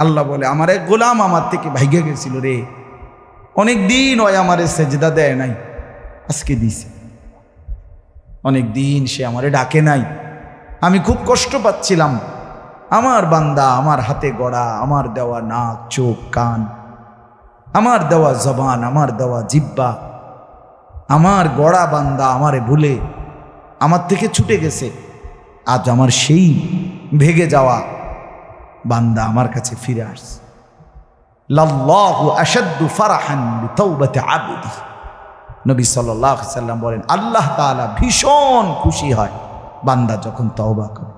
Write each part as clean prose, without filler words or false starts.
আল্লাহ বলে আমার এক গোলাম আমার থেকে ভাইগে গেছিল রে, অনেক দিন ওই আমারে সেজদা দেয় নাই, আজকে দিছে। অনেক দিন সে আমারে ডাকে নাই, আমি খুব কষ্ট পাচ্ছিলাম। আমার বান্দা আমার হাতে গড়া, আমার দেওয়া নাক চোখ কান, আমার দেওয়া জবান, আমার দেওয়া জিব্বা, আমার গড়া বান্দা আমারে ভুলে আমার থেকে ছুটে গেছে। আজ আমার সেই ভেগে যাওয়া বান্দা আমার কাছে ফিরে আসছে। লাল্লাহু আশাদ্দু ফারাহান বিতাওবাতি আবদি, নবী সাল্লাল্লাহু আলাইহি সাল্লাম বলেন আল্লাহ তাআলা ভীষণ খুশি হয় বান্দা যখন তওবা করে।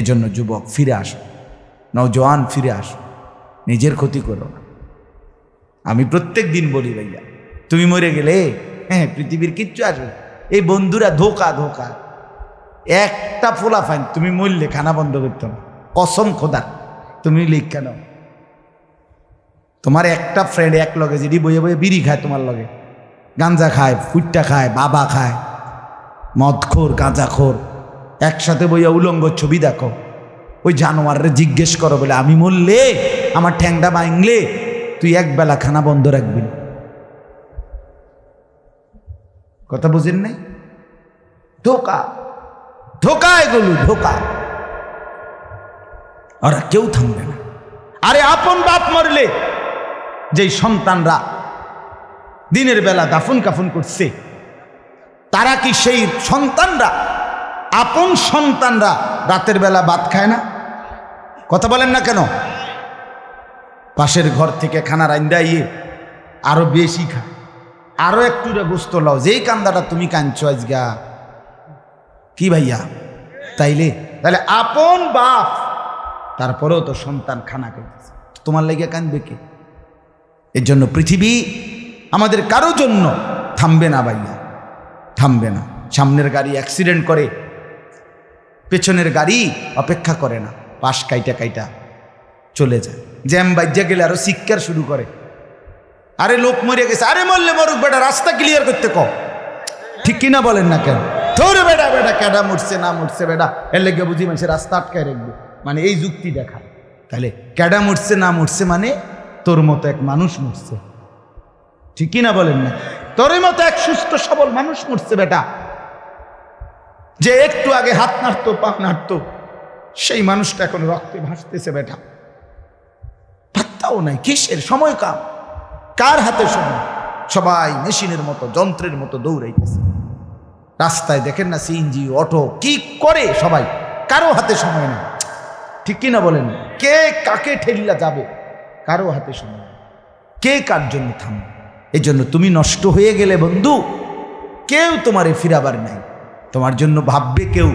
এজন্য যুবক ফিরে আসো, নওজোয়ান ফিরে আসো, নিজের ক্ষতি করো না। আমি প্রত্যেক দিন বলি ভাইয়া, তুমি মরে গেলে হ্যাঁ পৃথিবীর কিচ্ছু আসবে, এই বন্ধুরা ধোকা ধোকা। একটা ফোলা ফাইন তুমি মরলে খানা বন্ধ করতে না, কসম খোদা তুমি লিখা নাও। তোমার একটা ফ্রেন্ড এক লগে যদি বইয়ে বইয়ে বিড়ি খায়, তোমার লগে গাঞ্জা খায়, ফুটটা খায়, বাবা খায়, মদখোর গাঁজাখোর, একসাথে বইয়া উলঙ্গ ছবি দেখো, ওই জানোয়াররে জিজ্ঞেস করো বলে আমি মরলে আমার ঠ্যাংটা ভাঙলে তুই এক বেলা খানা বন্ধ রাখবি না। কথা বুঝেন নাই? ধোকা ধোকা, এগুলো ধোকা। ওরা কেউ থামবে না। আরে আপন বাপ মরলে যেই সন্তানরা দিনের বেলা দাফন কাফন করছে, তারা কি সেই সন্তানরা, আপন সন্তানরা রাতের বেলা ভাত খায় না? কথা বলেন না কেন? পাশের ঘর থেকে খানা রান্দা ইয়ে আরো বেশি খায়, আরো একটু গোস্ত লাও, যেই কান্দাটা তুমি কাঁদছো আজগা কি ভাইয়া, তাইলে আপন বাপ, তারপরেও তো সন্তান খানা খাইতেছে, তোমার লেগে কাঁদবে কে? এর জন্য পৃথিবী আমাদের কারো জন্য থামবে না ভাইয়া, থামবে না। সামনের গাড়ি অ্যাক্সিডেন্ট করে, পেছনের গাড়ি অপেক্ষা করে না, পাশ কাইটা কাইটা চলে যায়। জ্যাম বাজ্যা গেলে আরো চিৎকার শুরু করে, আরে লোক মরে গেছে, আরে মরলে মরুক বেটা, রাস্তা ক্লিয়ার করতে কও। ঠিক কিনা বলেন না কেন? ধরে বেটা বেটা কেডা মরছে না মরছে বেটা, এর লেগে বুঝি মানুষের রাস্তা আটকায় রাখবে, মানে এই যুক্তি দেখা। তাহলে কেডা মরছে না মরছে মানে তোর মতো এক মানুষ মরছে, ঠিক কিনা বলেন না? তোর মতো এক সুস্থ সবল মানুষ মরছে বেটা, যে একটু আগে হাত নাড়তো পা নাড়তো, সেই মানুষটা এখন রক্তে ভাসতেছে বেটা। পাত্তাও নাই, কিসের সময় কাম, কার হাতে সময়? সবাই মেশিনের মতো যন্ত্রের মতো দৌড়াইতেছে। রাস্তায় দেখেন না সিএনজি অটো কি করে সবাই, কারো হাতে সময় নেই, ঠিক কিনা বলেন? কে কাকে ঠেলিয়া যাবে, কারো হাতে সময় নেই, কে কার জন্য থামবে? এই জন্য তুমি নষ্ট হয়ে গেলে বন্ধু, কেউ তোমারে ফিরাবার নাই, তোমার জন্য ভাববে কেউ,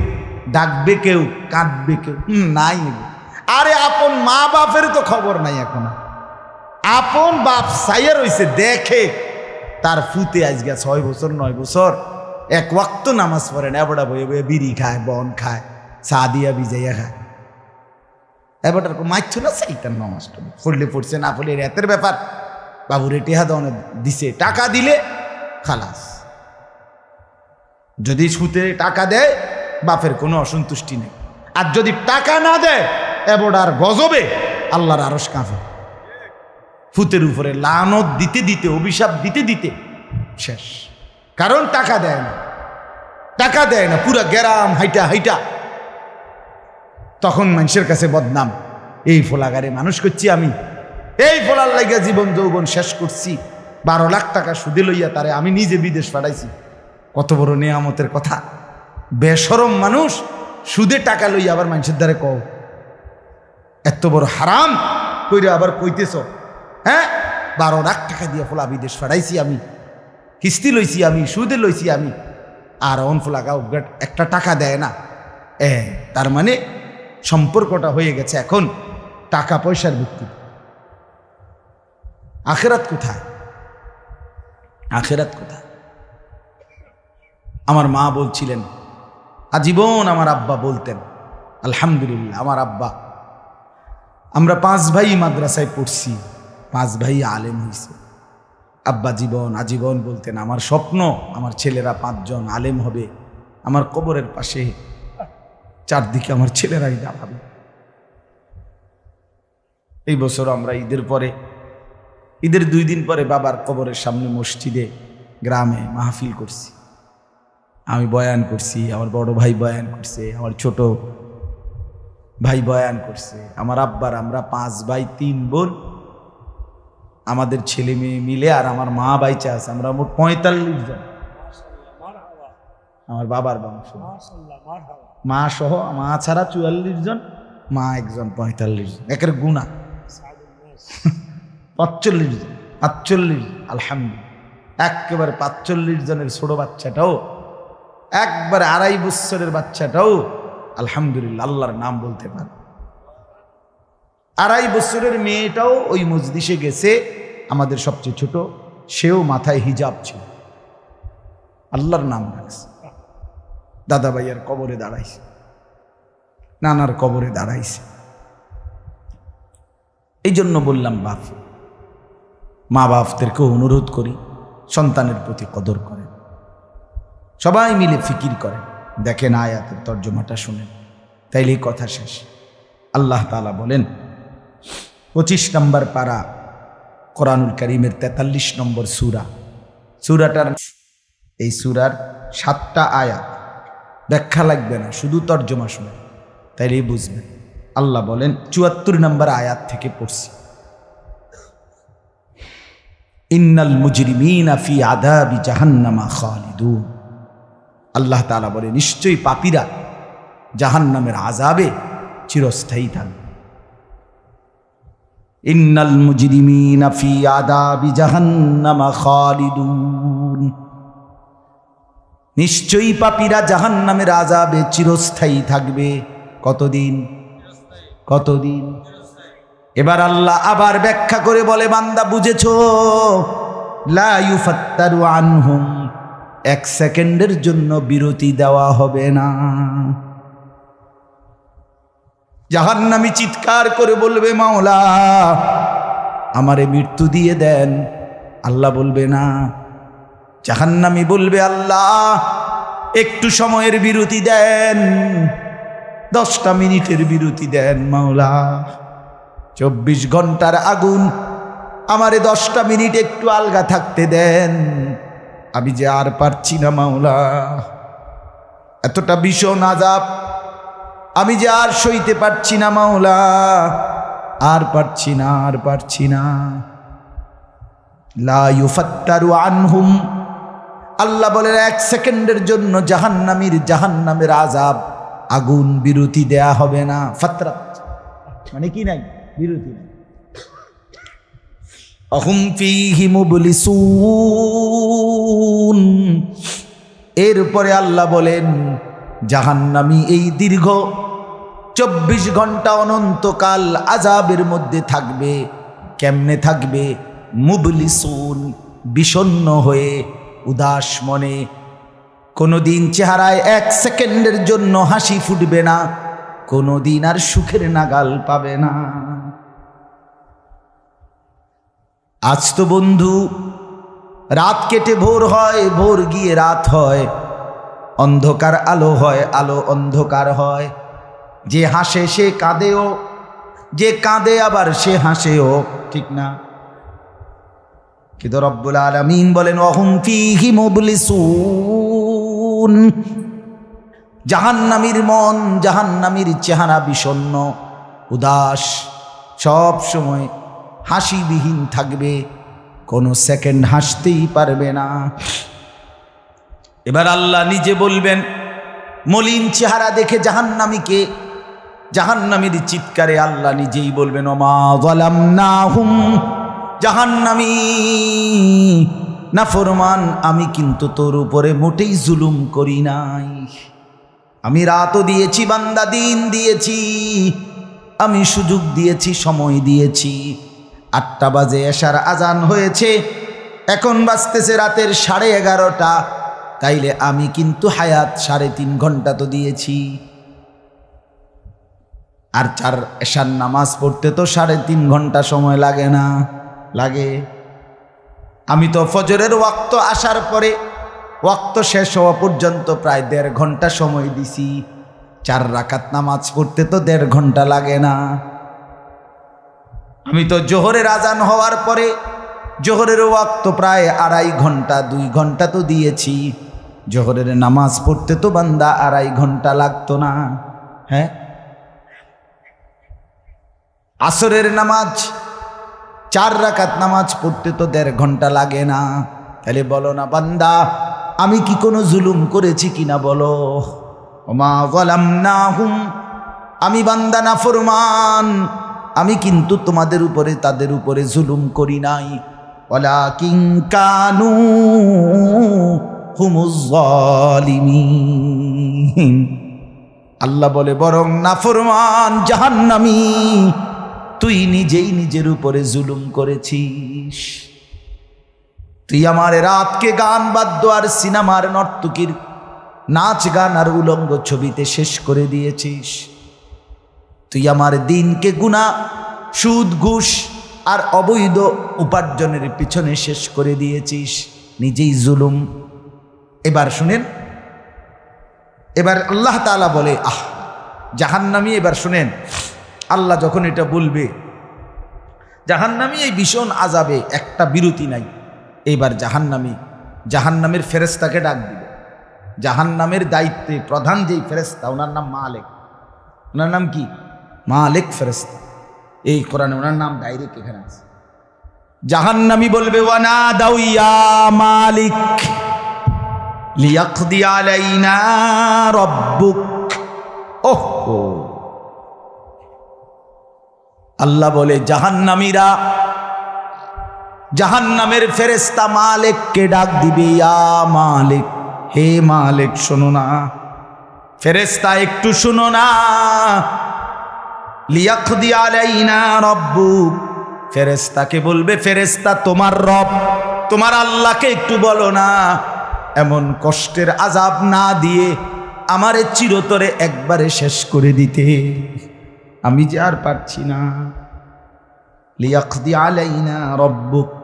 ডাকবে কেউ, কাঁদবে কেউ নাই। আরে আপন মা বাপের তো খবর নাই এখন। আপন বাপ সাইয়া রইছে, দেখে তার ফুতে আজকে 6 বছর 9 বছর এক ওয়াক্ত নামাজ পড়ে না, এবড়া বয়ে বয়ে বিড়ি খায়, বন খায়, চা দিয়া ভিজাইয়া খায়। এবারটার মারছো না চাইতাম, নামাজটা পড়লে পড়ছে, না পড়লে রাতের ব্যাপার। বাবুরে টেহা দনে দিছে, টাকা দিলে খালাস। যদি সুতে টাকা দেয় বাপের কোনো অসন্তুষ্টি নেই, আর যদি টাকা না দেয় এবড়ার গজবে আল্লাহর আরশ কাঁপে। ফুতের উপরে লানত দিতে দিতে, অভিশাপ দিতে দিতে শেষ, কারণ টাকা দেয় না, টাকা দেয় না। পুরা গ্রাম হাইটা হাইটা তখন মানুষের কাছে বদনাম, এই ফোলাগারে মানুষ করছি আমি, এই ফোলার লাগিয়া জীবন যৌবন শেষ করছি, 12 লাখ টাকা সুদে লইয়া তারে আমি নিজে বিদেশ পাঠাইছি। কত বড় নেয়ামতের কথা! বেশরম মানুষ সুদে টাকা লইয়া আবার মানুষের দ্বারে কও, এত বড় হারাম কইরা আবার কইতেছ, হ্যাঁ 12 লাখ টাকা দিয়ে ফোলা বিদেশ পাঠাইছি আমি, কিস্তি লইছি আমি, সুদে লইছি আমি, আর অন ফোলাগা একটা টাকা দেয় না। তার মানে সম্পর্কটা হয়ে গেছে এখন টাকা পয়সার ভিত্তি। আখেরাত কোথায়? আখেরাত কোথায়? আমার মা বলছিলেন, আজীবন আমার আব্বা বলতেন, আলহামদুলিল্লাহ আমার আব্বা, আমরা 5 ভাই মাদ্রাসায় পড়ছি, 5 ভাই আলেম হয়েছে। আব্বা আজীবন বলতেন, আমার স্বপ্ন আমার ছেলেরা 5 জন আলেম হবে, আমার কবরের পাশে চারদিকে আমার ছেলেরাই দাঁড়াবে। এই বছর আমরা ঈদের 2 দিন পরে বাবার কবরের সামনে মসজিদে গ্রামে মাহফিল করছি। আমি বয়ান করছি, আমার বড় ভাই বয়ান করছে, আমার ছোট ভাই বয়ান করছে, আমার আব্বার, আমরা 5 ভাই 3 বোন, আমাদের ছেলে মেয়ে মিলে, আর আমার মা বাইচা আছে, আমরা মোট 45 জন। আমার বাবার বংশ, মা সহ, মা ছাড়া 44 জন, মা একজন 45 জন, একের গুণা 45 জন, 45, আলহামদুলিল্লাহ। একেবারে 45 জনের ছোট বাচ্চাটাও, একবারে 2.5 বছরের বাচ্চাটাও আলহামদুলিল্লাহ আল্লাহর নাম বলতে পারে। 2.5 বছরের মেয়েটাও ওই মজলিসে গেছে, আমাদের সবচেয়ে ছোট, সেও মাথায় হিজাব ছিল, আল্লাহর নাম রাখছে। দাদা ভাইয়ের কবরে দাঁড়াইছে, নানার কবরে দাঁড়াইছে। এই জন্য বললাম মা বাপদেরকে অনুরোধ করি সন্তানের প্রতি কদর করেন, সবাই মিলে ফিকির করেন, দেখেন আয়াতের তর্জমাটা শুনেন, তাইলেই কথা শেষ। আল্লাহ তাআলা বলেন 25 নম্বর পারা কোরআনুল কারীমের 43 নম্বর সূরাটার, এই সূরার 7টা আয়াত, ব্যাখ্যা লাগবে না, শুধু তর্জমা শুনেন, তাইলেই বুঝবেন। আল্লাহ বলেন 74 নম্বর আয়াত থেকে পড়ছি, ইন্নাল মুজরিমিনা ফি আযাবি জাহান্নামা খালিদুন। আল্লাহ তাআলা বলে নিশ্চয়ই পাপীরা জাহান্নামের আযাবে চিরস্থায়ী থাকবে। ইন্নাল মুজরিমিনা ফি আযাবি জাহান্নামা খালিদুন, নিশ্চয়ই পাপীরা জাহান্নামের আযাবে চিরস্থায়ী থাকবে। কতদিন? এবার আল্লাহ আবার ব্যাখ্যা করে বলে, বান্দা বুঝেছো? লা ইউফাত্তারু আনহুম, 1 সেকেন্ডের জন্য বিরতি দেওয়া হবে না। জাহান্নামী চিৎকার করে বলবে, মাওলা আমারে মৃত্যু দিয়ে দেন। আল্লাহ বলবে না, জাহান্নামী বলবে, আল্লাহ একটু সময়ের বিরতি দেন, 10টা মিনিটের বিরতি দেন মাওলা। 24 ঘন্টার আগুন, আমারে 10টা মিনিট একটু আলগা থাকতে দেন, আমি যে আর পারছি না মাওলা, এতটা ভীষণ আযাব আমি যে আর সইতে পারছি না মাওলা, আর পারছি না। লা ইউফাত্তারু আনহুম, আল্লাহ বলেন 1 সেকেন্ডের জন্য জাহান্নামের আযাব, আগুন বিরতি দেয়া হবে না। ফাতরাত মানে কি নাই? বিরতি নাই। আহুম ফীহি মুবলিসুন, এরপরে আল্লাহ বলেন জাহান্নামী এই দীর্ঘ 24 ঘন্টা অনন্তকাল আযাবের মধ্যে থাকবে। কেমনে থাকবে? মুবলিসুন, বিষণ্ণ হয়ে, উদাস মনে। কোনোদিন চেহারায় 1 সেকেন্ডের জন্য হাসি ফুটবে না, কোনোদিন আর সুখের নাগাল পাবে না। আজ তো বন্ধু রাত কেটে ভোর হয়, ভোর গিয়ে রাত হয়, অন্ধকার আলো হয়, আলো অন্ধকার হয়। যে হাসে সে কাঁদেও, যে কাঁদে আবার সে হাসেও, ঠিক না? কিন্তু রব্বুল আলামিন বলেন ওয়াহুম ফীহি মুবলিসুন, জাহান্নামীর মন, জাহান্নামীর চেহারা বিষণ্ণ, উদাস, সব সময় হাসিবিহীন থাকবে, কোনো সেকেন্ড হাসতেই পারবে না। এবার আল্লাহ নিজে বলবেন, মলিন চেহারা দেখে জাহান্নামীকে, জাহান্নামীর চিৎকারে আল্লাহ নিজেই বলবেন ওমা যালামনাহুম, জাহান্নামী নাফরমান, আমি কিন্তু তোর উপরে মোটেই জুলুম করি নাই। আমি রাতও দিয়েছি বান্দা, দিন দিয়েছি, আমি সুযোগ দিয়েছি, সময় দিয়েছি। 8টা বাজে এশার আজান হয়েছে, এখন বাজতেছে রাতের 11:30। তাইলে আমি কিন্তু হায়াত 3.5 ঘন্টা তো দিয়েছি। আর 4 এশার নামাজ পড়তে তো 3.5 ঘন্টা সময় লাগে না? লাগে। আমি তো ফজরের ওয়াক্ত আসার পরে ওয়াক্ত শেষ হওয়া পর্যন্ত প্রায় 1.5 ঘন্টা সময় দিছি। 4 রাকাত নামাজ পড়তে তো 1.5 ঘন্টা লাগে না? আমি তো জোহরের আজান হওয়ার পরে জোহরের ওয়াক্ত প্রায় 2.5 ঘন্টা 2 ঘন্টা তো দিয়েছি, জোহরের নামাজ পড়তে তো বান্দা 2.5 ঘন্টা লাগতো না। হ্যাঁ, আসরের নামাজ 4 রাকাত নামাজ পড়তে তো 1.5 ঘন্টা লাগে না। তাহলে বলো না বান্দা আমি কি কোনো জুলুম করেছি কিনা বলো? ওমা যালামনাহুম, আমি বান্দা নাফরমান, আমি কিন্তু তোমাদের উপরে তাদের উপরে জুলুম করি নাই। ওয়ালাকিন কানু হুমুজ জালিমিন। আল্লাহ বলে বরং নাফরমান জাহান্নামী, তুই নিজেই নিজের উপরে জুলুম করেছিস। তুই আমার রাতকে গান বাদ্য আর সিনেমার নর্তকীর নাচ গান আর উলঙ্গ ছবিতে শেষ করে দিয়েছিস। তুই আমার দিনকে গুনাহ, সুদ, ঘুষ আর অবৈধ উপার্জনের পিছনে শেষ করে দিয়েছিস, নিজেই জুলুম। এবার শুনেন, এবার আল্লাহ তাআলা বলে জাহান্নামী, এবার শুনেন আল্লাহ যখন এটা বলবে জাহান্নামী এই ভীষণ আযাবে একটা বিরতি নাই। এইবার জাহান্নামের ফেরেশতাকে ডাক দিবে। জাহান্নামের দায়িত্বে প্রধান যেই ফেরেশতা, ওনার নাম মালিক। ওনার নাম কি? মালিক ফেরেশতা। এই কোরআনে ওনার নাম ডাইরেক্ট এখানে আছে। জাহান্নামী বলবে ওয়ানাদাউ ইয়া মালিক লিয়াকদি আলাইনা রাব্বুক। ওহো, আল্লাহ বলে জাহান্নামীরা, জাহান্নামের ফেরেশতা মালিককে ডাক দিবে, ইয়া মালিক, হে মালিক শোনো না, ফেরেশতা একটু শোনো না। লিয়াকদি আলাইনা রাব্বুক, ফেরেশতাকে বলবে ফেরেশতা তোমার রব, তোমার আল্লাহকে একটু বলো না এমন কষ্টের আযাব না দিয়ে আমারে চিরতরে একবারে শেষ করে দিতে, আমি যে আর পারছি না। লিয়াকদি আলাইনা রাব্বুক,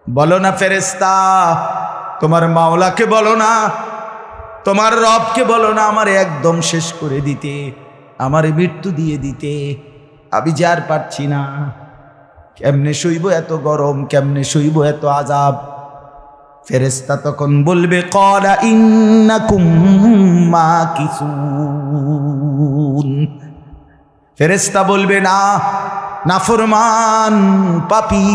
বলো না ফেরেশতা, তোমার মাওলাকে বলো না, তোমার রবকে বলো না আমারে একদম শেষ করে দিতে, আমারে মৃত্যু দিয়ে দিতে, আমি যে আর পারছি না। কেমনে সইব এত গরম, কেমনে সইব এত আযাব? ফেরেশতা তখন বলবে ক্বালা ইন্নাকুম মাকিসুন। ফেরেশতা বলবে না নাফরমান পাপী,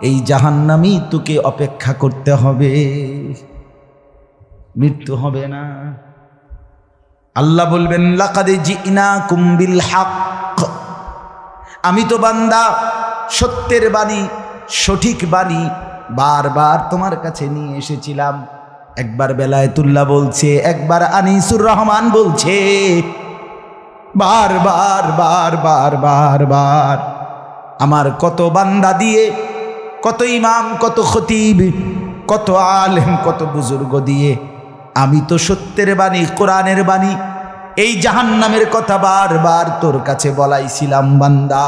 এই জাহান্নামী তোকে অপেক্ষা করতে হবে, মৃত্যু হবে না। আল্লাহ বলবেন লাকাদ জিনাকুম বিল হক, আমি তো বান্দা সত্যের বাণী, সঠিক বাণী বারবার তোমার কাছে নিয়ে এসেছিলাম। একবার বেলায়েতুল্লাহ বলছে, একবার আনিসুর রহমান বলছে, বারবার বারবার বারবার আমার কত বান্দা দিয়ে, কত ইমাম, কত খতিব, কত আলেম, কত বুজুর্গ দিয়ে আমি তো সত্যের বাণী, কোরআনের বাণী, এই জাহান্নামের কথা বারবার তোর কাছে বলাইছিলাম বান্দা।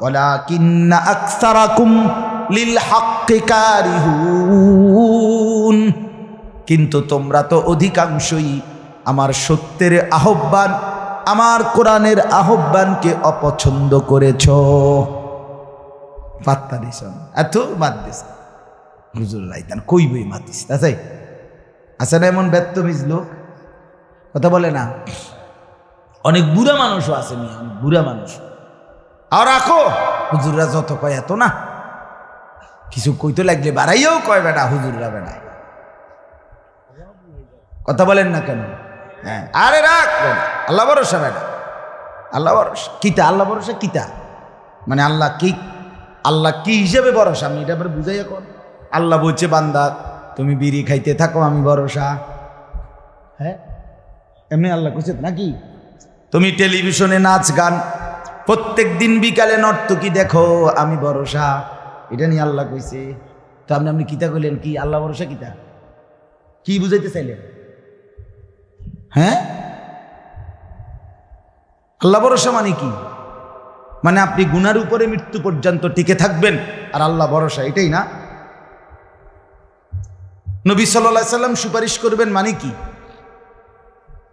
ওয়ালাকিন্না আকসারাকুম লিল হাক্কি কারিহুন, কিন্তু তোমরা তো অধিকাংশই আমার সত্যের আহ্বান, আমার কোরআনের আহ্বানকে অপছন্দ করেছ। পাত্তা দিস এত বাদ দিস হুজুর লাইতান কই বই মাতিস তাই আছে না এমন বেত্তমিজ লোক, কথা বলে না। অনেক বুড়া মানুষও আছে, অনেক বুড়া মানুষ। আর রাখো হুজুররা যত কয় এত না, কিছু কইতে লাগলে বাড়াইয়াও কয় বেটা হুজুররা বেড়ায়, কথা বলেন না কেন? হ্যাঁ, আরে রাখ আল্লাহ ভরসা বেটা, আল্লাহ ভরসা কিতা, আল্লাহ ভরসা কিতা মানে আল্লাহ কি, আল্লাহ কি হিসেবে ভরসা আমি এটা আবার বুঝাই। এখন আল্লাহ বলছে বান্দা তুমি বিড়ি খাইতে থাকো আমি ভরসা। হ্যাঁ, এমনি আল্লাহ কইছে নাকি? তুমি টেলিভিশনে নাচ গান প্রত্যেক দিন বিকালে নর্তকী দেখো আমি ভরসা, এটা নিয়ে আল্লাহ কইছে। তো আপনি কিতা কইলেন? কি আল্লাহ ভরসা কিতা, কি বুঝাইতে চাইলেন? হ্যাঁ, আল্লাহ ভরসা মানে কি? মানে আপনি গুনার উপরে মৃত্যু পর্যন্ত টিকে থাকবেন আর আল্লাহ ভরসা, এটাই না? নবী সাল্লাল্লাহু আলাইহি সাল্লাম সুপারিশ করবেন মানে কি?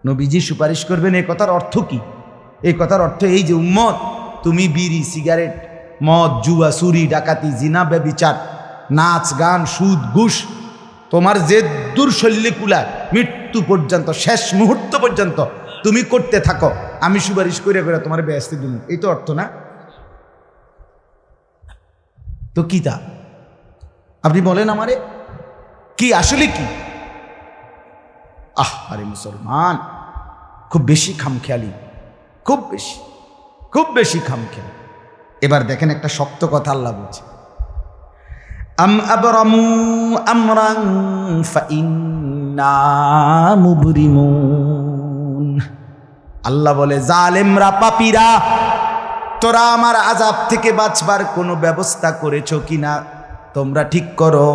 নবীজি সুপারিশ করবেন, এই কথার অর্থ কি? এই কথার অর্থ এই যে উম্মত তুমি বিড়ি, সিগারেট, মদ, জুয়া, চুরি, ডাকাতি, জিনা, ব্যভিচার, নাচ, গান, সুদ, ঘুষ, তোমার যে দুর্শল্যে কুলায় মৃত্যু পর্যন্ত, শেষ মুহূর্ত পর্যন্ত তুমি করতে থাকো, আমি সুপারিশ করে করে তোমার বেহেশতে দিন। এই তো অর্থ না? তো কি তা আপনি বলেন আমারে, কি আসলে কি? আরে মুসলমান, খুব বেশি খামখেয়ালি, খুব বেশি খামখেয়ালি। এবার দেখেন একটা শক্ত কথা আল্লাহ বলছে, আম আবরামু আমরান ফাইন্না মুবরিমুন। আল্লাহ বলে, জালেমরা, পাপীরা, তোরা আমার আযাব থেকে বাঁচবার কোনো ব্যবস্থা করেছো কিনা তোমরা ঠিক করো।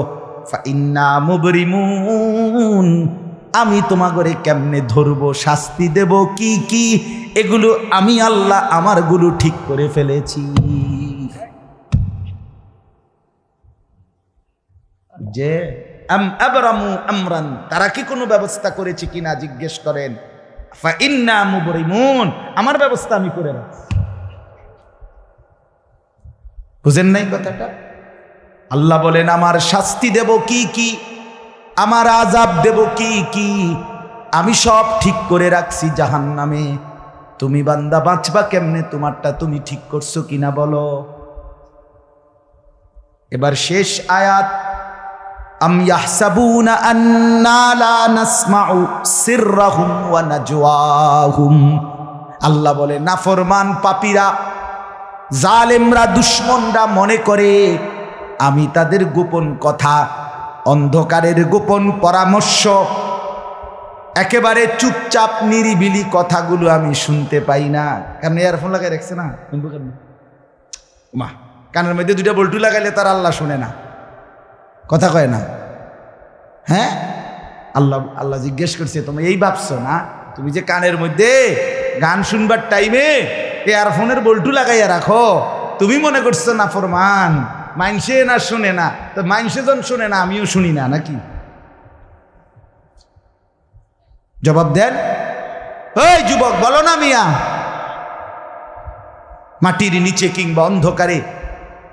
ফাইন্না মুবরিমুন, আমি তোমাগরে কেমনে ধরবো, শাস্তি দেব কি কি, এগুলো আমি আল্লাহ আমারগুলো ঠিক করে ফেলেছি। যে আম আবরামু আমরান, তারা কি কোনো ব্যবস্থা করেছে কিনা জিজ্ঞেস করেন। ফাইন্না মুবরিমুন, আমার ব্যবস্থা আমি করে রাখছি। বুঝেন নাই কথাটা? আল্লাহ বলেন, আমার শাস্তি দেব কি কি, আমার আযাব দেব কি কি, আমি সব ঠিক করে রাখছি জাহান্নামে। তুমি বান্দা বাঁচবা কেমনে, তোমারটা তুমি ঠিক করছো কিনা বলো। এবার শেষ আয়াত, আম ইয়াহসাবুনা আন্না লা নাসমাউ সিররাহুম ওয়া নাজওয়াহুম। আল্লাহ বলে, নাফরমান, পাপীরা, জালেমরা, দুশমনরা মনে করে আমি তাদের গোপন কথা, অন্ধকারের গোপন পরামর্শ, একেবারে চুপচাপ নিরিবিলি কথাগুলো আমি শুনতে পাই না। কেমন ইয়ারফোন লাগাই রাখছে না, মা কানের মধ্যে দুইটা বল্টু লাগাইলে তার আল্লাহ শুনে না, কথা কয় না। হ্যাঁ, আল্লাহ জিজ্ঞেস করছে, তুমি এই ভাবছো না, তুমি যে কানের মধ্যে গান শুনবার টাইমে ইয়ারফোনের বল্টু লাগাইয়া রাখো, তুমি মনে করছো না ফরমান, মাইনসে না শুনে না, তো মাইনসে যখন শুনে না আমিও শুনি না নাকি? জবাব দেন, ওই যুবক বলো না মিয়া। মাটির নিচে কিংবা অন্ধকারে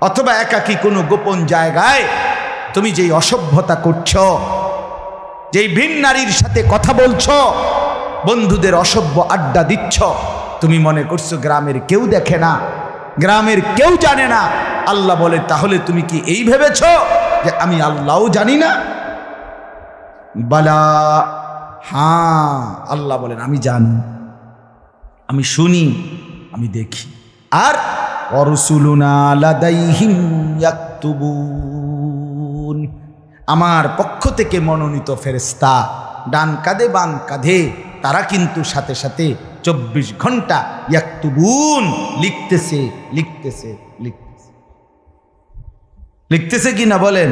অথবা একাকী কোনো গোপন জায়গায় তুমি যেই অসভ্যতা করছো, যেই ভিন নারীর সাথে কথা বলছো, বন্ধুদের অসভ্য আড্ডা দিচ্ছ, তুমি মনে করছো গ্রামের কেউ দেখে না, গ্রামের কেউ জানে না। আল্লাহ বলে, তাহলে তুমি কি এই ভেবেছ যে আমি আল্লাহও জানি না? বালা, হ্যাঁ, আল্লাহ বলেন আমি জানি, আমি শুনি, আমি দেখি। আর অরসুলুনা লাদাইহিম ইয়াকতুবুন, আমার পক্ষ থেকে মনোনীত ফেরেশতা ডান কাঁধে বাম কাঁধে, তারা কিন্তু সাথে সাথে 24 ঘন্টা ইয়াকতুবুন, লিখতেছে লিখতেছে লিখতেছে লিখতেছে কিনা বলেন?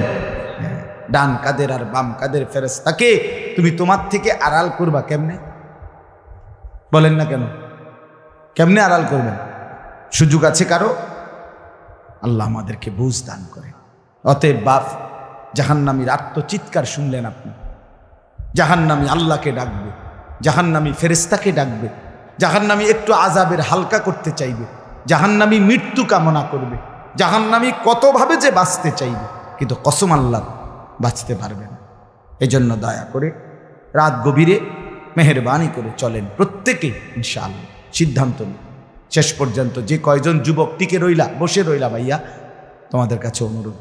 ডান কাদের আর বাম কাদের ফেরেশতাকে তুমি তোমার থেকে আড়াল করবা কেমনে? বলেন না কেন? কেমনে আড়াল করবেন? সুযোগ আছে কারো? আল্লাহ আমাদেরকে বুঝ দান করে। অতএব বাপ, জাহান্নামীর আত্মচিৎকার শুনলেন আপনি, জাহান্নামী আল্লাহকে ডাকবে, জাহান্নামী ফেরেশতাকে ডাকবে, জাহান্নামী একটু আযাবের হালকা করতে চাইবে, জাহান্নামী মৃত্যু কামনা করবে, জাহান্নামী কতভাবে যে বাঁচতে চাইবে, কিন্তু কসম আল্লাহ বাঁচতে পারবে না। এজন্য দয়া করে রাত গভীরে মেহেরবানি করে চলেন প্রত্যেকে, ইনশাআল্লাহ সিদ্ধান্ত নিন। শেষ পর্যন্ত যে কয়জন যুবক টিকে রইলা, বসে রইলা, ভাইয়া তোমাদের কাছে অনুরোধ,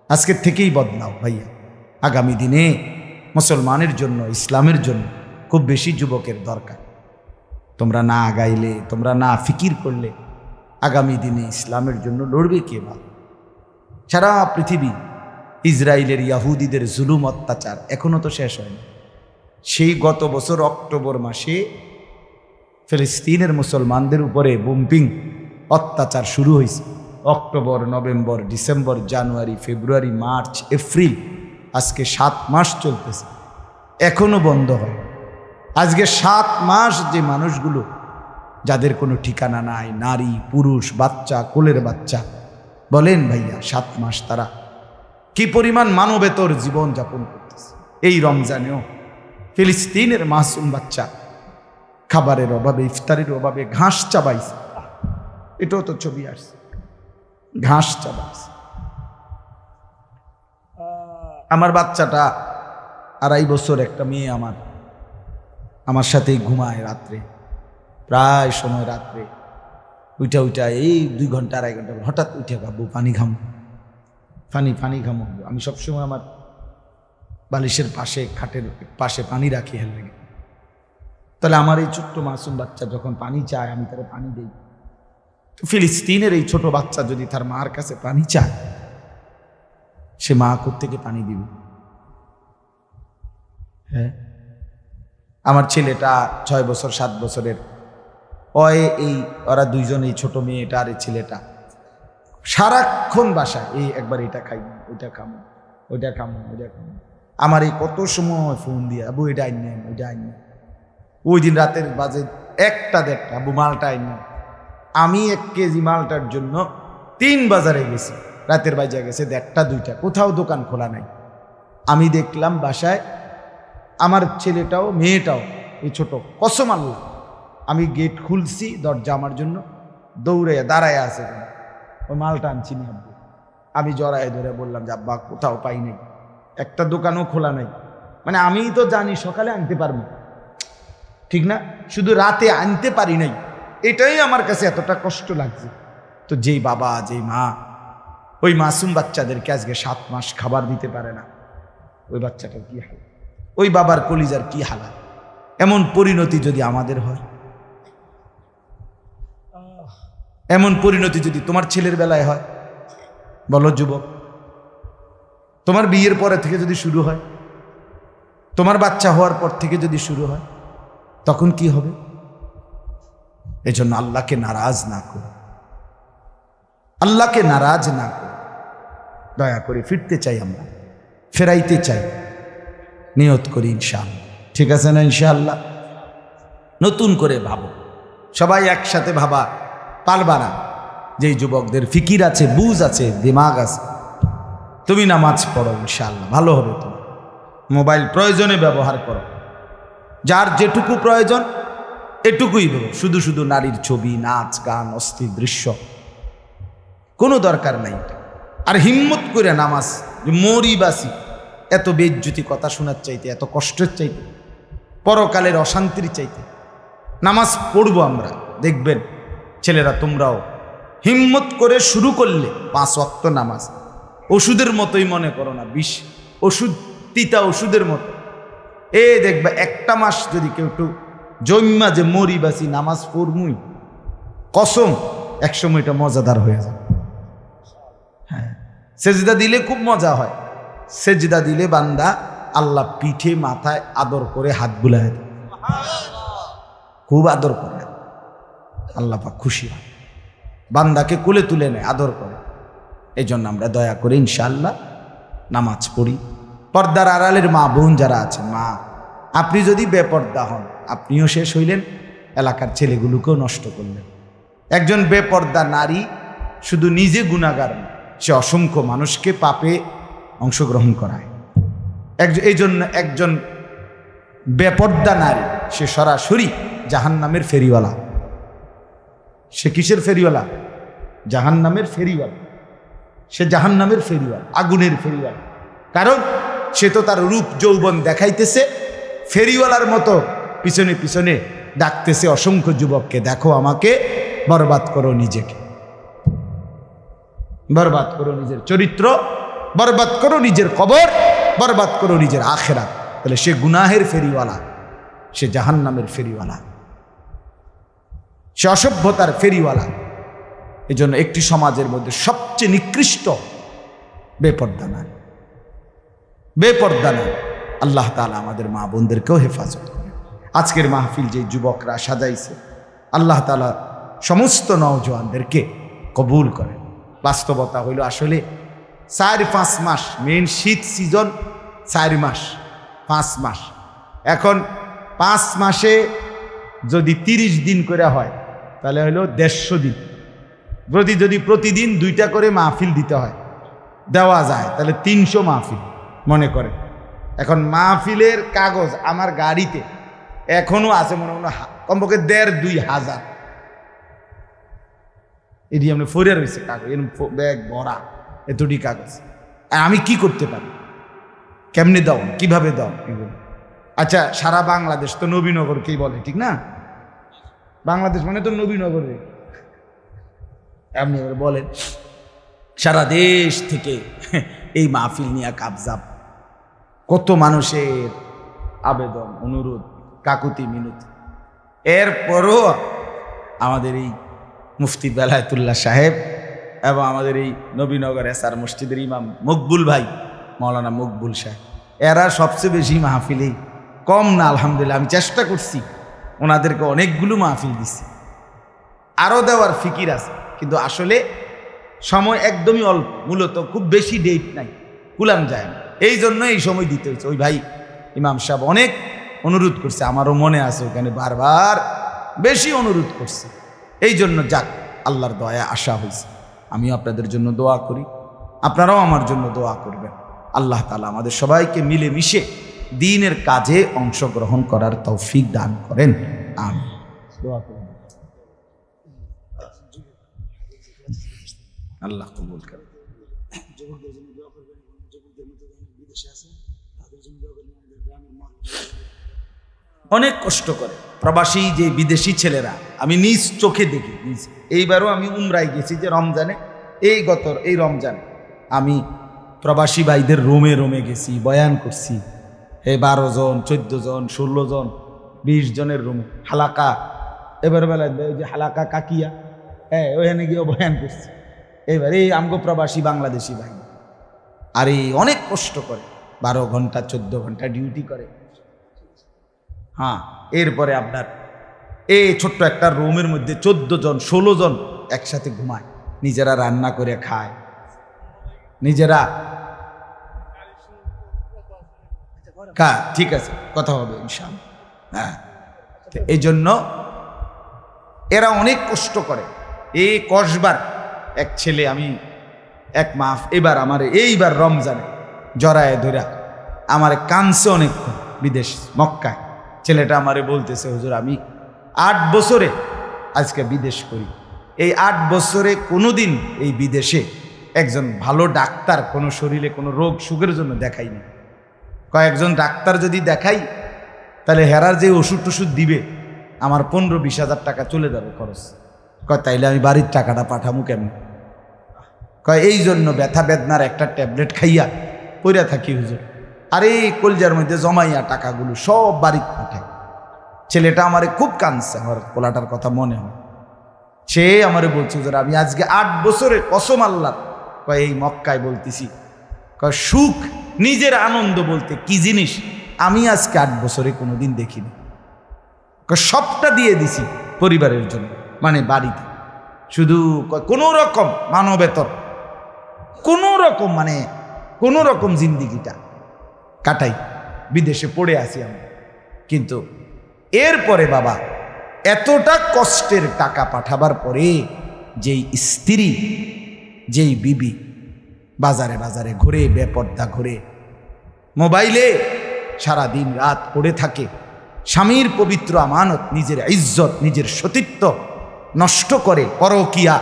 আজকের থেকেই বদলাও ভাইয়া। আগামী দিনে মুসলমানের জন্য, ইসলামের জন্য খুব বেশি যুবকের দরকার। তোমরা না আগাইলে, তোমরা না ফিকির করলে আগামী দিনে ইসলামের জন্য লড়বে কে? ভালো, সারা পৃথিবী ইসরায়েলের ইয়াহুদিদের জুলুম অত্যাচার এখনো তো শেষ হয়নি। সেই গত বছর অক্টোবর মাসে ফিলিস্তিনের মুসলমানদের উপরে বোম্পিং অত্যাচার শুরু হয়েছে। অক্টোবর, নভেম্বর, ডিসেম্বর, জানুয়ারি, ফেব্রুয়ারি, মার্চ, এপ্রিল, আজকে 7 মাস চলতেছে, এখনো বন্ধ হয়। আজকে 7 মাস যে মানুষগুলো, যাদের কোনো ঠিকানা নাই, নারী, পুরুষ, বাচ্চা, কোলের বাচ্চা, বলেন ভাইয়া 7 মাস তারা কি পরিমাণ মানবেতর জীবন যাপন করতেছে। এই রমজানেও ফিলিস্তিনের মাসুম বাচ্চা খাবারের অভাবে, ইফতারের অভাবে ঘাস চাবাইছে, এটাও তো ছবি আসছে। ঘাস চাবাচ্ছে। আমার বাচ্চাটা 2.5 বছর, একটা মেয়ে আমার সাথেই ঘুমায় রাত্রে, প্রায় সময় রাত্রে উঠা এই 2 ঘন্টা 2.5 ঘন্টা হঠাৎ উঠে আব্বু পানি ঘামো, পানি ঘামো। আমি সবসময় আমার বালিশের পাশে, খাটের পাশে পানি রাখি হেল লেগে। তাহলে আমার এই ছোট্ট মাসুম বাচ্চা যখন পানি চায়, আমি তারা পানি দিই। ফিলিস্তিনের এই ছোট বাচ্চা যদি তার মার কাছে পানি চায়, সে মা কোত্থেকে পানি দিবে? হ্যাঁ, আমার ছেলেটা 6 বছর 7 বছরের, ওরা দুইজন, এই ছোট মেয়েটা আর এই ছেলেটা সারাক্ষণ বাসায় এই একবার এটা খাই, ওইটা খামো, ওইটা খামো, ওইটা খামো। আমার এই কত সময় ফোন দিয়ে, আবু এটা আইন নেন, ওইটা আইন নেন। ওই দিন রাতের বাজে 1টা-1:30, আবু মালটা আইন নেন। আমি 1 কেজি মালটার জন্য 3 বাজারে গেছি, রাতের বাজে গেছে 1:30-2টা, কোথাও দোকান খোলা নাই। আমি দেখলাম বাসায় আমার ছেলেটাও মেয়েটাও এই ছোট, কসম আল্লাহ, আমি গেট খুলছি, দরজা আমার জন্য দৌড়ে দাঁড়ায় আছে, ওই মালটা আনছি নি আব্বু। আমি জড়ায় ধরে বললাম যে আব্বা কোথাও পাই নাই, একটা দোকানও খোলা নাই। মানে আমি তো জানি সকালে আনতে পারবো, ঠিক না, শুধু রাতে আনতে পারি নাই, এটাই আমার কাছে এতটা কষ্ট লাগছে। তো যেই বাবা, যেই মা ওই মাসুম বাচ্চাদেরকে আজকে 7 মাস খাবার দিতে পারে না, ওই বাচ্চাটার কি হাল, ওই বাবার কলিজার কি হালাত। এমন পরিণতি যদি আমাদের হয়, এমন পরিণতি যদি তোমার ছেলের বেলায় হয়, বলো যুবক, তোমার বিয়ের পরে থেকে যদি শুরু হয়, তোমার বাচ্চা হওয়ার পর থেকে যদি শুরু হয়, তখন কি হবে? এজন্য আল্লাহকে নারাজ না করো, আল্লাহকে নারাজ না করো। দয়া করে ফিরতে চাই, আমরা ফেরাইতে চাই, নিয়ত করি ইনশাআল্লাহ। ঠিক আছে না? ইনশাআল্লাহ নতুন করে ভাবো, সবাই একসাথে ভাবা পারবা না। যেই যুবকদের ফিকির আছে, বুঝ আছে, দিমাগ আছে, তুমি নামাজ পড়ো, ইনশাআল্লাহ ভালো হবে। তুমি মোবাইল প্রয়োজনে ব্যবহার করো, যার যেটুকু প্রয়োজন এটুকুই বলো। শুধু শুধু নারীর ছবি, নাচ, গান, অস্থির দৃশ্য কোনো দরকার নাই। আর হিম্মত করে নামাজ, মরি বাসি, এত বেজ্জতি কথা শোনার চাইতে, এত কষ্টের চাইতে, পরকালের অশান্তির চাইতে নামাজ পড়বো আমরা। দেখবেন ছেলেরা, তোমরাও হিম্মত করে শুরু করলে 5 ওয়াক্ত নামাজ ওষুধের মতোই মনে করো না, বিষ ওষুধ, তিতা ওষুধের মতো। দেখবা 1টা মাস যদি কেউ একটু জন্মা যে মরি বাসি নামাজ পড়মুই, কসম একসময় এটা মজাদার হয়ে যায়। হ্যাঁ, সেজদা দিলে খুব মজা হয়। সেজদা দিলে বান্দা আল্লাহ পিঠে মাথায় আদর করে হাত বুলায় দেয়, খুব আদর করে, আল্লাহ পাক খুশি হয়, বান্দাকে কোলে তুলে নেয়, আদর করে। এই জন্য আমরা দয়া করে ইনশাআল্লাহ নামাজ পড়ি। পর্দার আড়ালের মা বোন যারা আছেন, মা, আপনি যদি বেপর্দা হন, আপনিও শেষ হইলেন, এলাকার ছেলেগুলোকেও নষ্ট করলেন। একজন বেপর্দা নারী শুধু নিজে গুনাহগার না, সে অসংখ্য মানুষকে পাপে অংশগ্রহণ করায়। এই জন্য একজন বেপর্দা নারী, সে সরাসরি জাহান্নামের ফেরিওয়ালা। সে কিসের ফেরিওয়ালা? জাহান্নামের ফেরিওয়ালা। সে জাহান্নামের ফেরিওয়ালা, আগুনের ফেরিওয়ালা। কারণ সে তো তার রূপ যৌবন দেখাইতেছে, ফেরিওয়ালার মতো পিছনে পিছনে ডাকতেছে অসংখ্য যুবককে, দেখো আমাকে, বরবাদ করো নিজেকে, বরবাদ করো নিজের চরিত্র, বরবাদ করো নিজের কবর, বরবাদ করো নিজের আখেরাত। তাহলে সে গুনাহের ফেরিওয়ালা, সে জাহান্নামের ফেরিওয়ালা, সে অসভ্যতার ফেরিওয়ালা। এই জন্য একটি সমাজের মধ্যে সবচেয়ে নিকৃষ্ট বেপর্দা নারী, বেপর্দা নারী। আল্লাহ তাআলা আমাদের মা বোনদেরকেও হেফাজত করে। আজকের মাহফিল যে যুবকরা সাজাইছে, আল্লাহ তাআলা সমস্ত নওজোয়ানদেরকে কবুল করেন। বাস্তবতা হইল আসলে 4-5 মাস, মেন শীত সিজন 4 মাস, 5 মাস। এখন 5 মাসে যদি 30 দিন করে হয়, তাহলে হইল 150 দিন। যদি প্রতিদিন 2টা করে মাহফিল দিতে হয়, দেওয়া যায়, তাহলে 300 মাহফিল মনে করে। এখন মাহফিলের কাগজ আমার গাড়িতে এখনো আছে, মনে মনে কমপক্ষে 1,500-2,000। এটি আপনি ফরে রয়েছে কাগজ, এরকম ব্যাগ ভরা এতটি কাগজ। আর আমি কি করতে পারি, কেমনে দাও, কিভাবে দাও এগুলো? আচ্ছা, সারা বাংলাদেশ তো নবীনগরকেই বলে, ঠিক না? বাংলাদেশ মানে তো নবীনগরে। আপনি এবার বলেন, সারা দেশ থেকে এই মাহফিল নিয়ে কাবজাব, কত মানুষের আবেদন, অনুরোধ, কাকুতি মিনতি। এরপরও আমাদের এই মুফতি বেলায়েতুল্লাহ সাহেব এবং আমাদের এই নবীনগর এসআর মসজিদের ইমাম মকবুল ভাই, মৌলানা মকবুল সাহেব, এরা সবচেয়ে বেশি মাহফিলেই কম না। আলহামদুলিল্লাহ, আমি চেষ্টা করছি, ওনাদেরকে অনেকগুলো মাহফিল দিচ্ছি, আরও দেওয়ার ফিকির আছে, কিন্তু আসলে সময় একদমই অল্প, মূলত খুব বেশি ডেট নাই, কুলাম যায় না, এই জন্য এই সময় দিতে হয়েছে। ওই ভাই ইমাম সাহেব অনেক অনুরোধ করছে, আমারও মনে আছে, ওখানে বারবার বেশি অনুরোধ করছে, এই জন্য যাক আল্লাহর দয়া আশা হয়েছে। আমিও আপনাদের জন্য দোয়া করি, আপনারাও আমার জন্য দোয়া করবেন। আল্লাহ তাআলা আমাদের সবাইকে মিলেমিশে দ্বীনের কাজে অংশগ্রহণ করার তৌফিক দান করেন, আমিন। দোয়া করুন, আল্লাহ কবুল করেন। অনেক কষ্ট করে প্রবাসী যে বিদেশি ছেলেরা, আমি নিজ চোখে দেখি, এইবারও আমি উমরায় গেছি যে রমজানে, এই রমজানে আমি প্রবাসী ভাইদের রোমে রোমে গেছি, বয়ান করছি। 12 জন, 14 জন, 16 জন, 20 জনের রুমে হালাকা, এবার বেলায় ওই যে হালাকা কাকিয়া, হ্যাঁ, ওখানে গিয়েও বয়ান করছি। এবার এই আমগো প্রবাসী বাংলাদেশি ভাই, আর এই অনেক কষ্ট করে, 12 ঘন্টা 14 ঘন্টা ডিউটি করে। হ্যাঁ, এরপরে আপনার এই ছোট্ট একটা রুমের মধ্যে 14 জন 16 জন একসাথে ঘুমায়, নিজেরা রান্না করে খায়, নিজেরা। ঠিক আছে, কথা হবে ইনশাআল্লাহ। হ্যাঁ, এই জন্য এরা অনেক কষ্ট করে। এই কসবার এক ছেলে, আমি এক মাস এবার আমার এইবার রমজানে জড়ায় ধরা আমার কানছে অনেক, বিদেশ মক্কায়। ছেলেটা আমারে বলতেছে, হুজুর আমি 8 বছরে আজকে বিদেশ করি, এই 8 বছরে কোনোদিন এই বিদেশে একজন ভালো ডাক্তার কোনো শরীরে কোনো রোগ সুখের জন্য দেখাইনি। কয়েকজন ডাক্তার যদি দেখাই, তাহলে হেরার যে ওষুধ টষুধ দিবে আমার 15-20 হাজার টাকা চলে যাবে খরচ। কয় তাইলে আমি বাড়ির টাকাটা পাঠামু কেমন? কয় এই জন্য ব্যথা বেদনার একটা ট্যাবলেট খাইয়া পইরা থাকি হুজুর, আর এই কলজার মধ্যে জমাইয়া টাকাগুলো সব বাড়িতে পাঠায়। ছেলেটা আমারে খুব কাঁদছে, আমার পোলাটার কথা মনে হয়। সে আমারে বলছে, হুজুর আমি আজকে 8 বছরে কসম আল্লাহ, কয় এই মক্কায় বলতেছি, কয় সুখ নিজের আনন্দ বলতে কি জিনিস আমি আজকে 8 বছরে কোনোদিন দেখিনি। কয় সবটা দিয়ে দিছি পরিবারের জন্য, মানে বাড়িতে, শুধু কোনো রকম মানবেতর, কোনো রকম মানে কোনো রকম জিন্দিগিটা কাটাই, বিদেশে পড়ে আসি আমি। কিন্তু এরপরে বাবা এতটা কষ্টের টাকা পাঠাবার পরে যেই স্ত্রী, যেই বিবি বাজারে বাজারে ঘুরে, বেপর্দা ঘুরে, মোবাইলে সারা দিন রাত পড়ে থাকে, স্বামীর পবিত্র আমানত, নিজের ইজ্জত, নিজের সতীত্ব নষ্ট করে, পরকিয়া,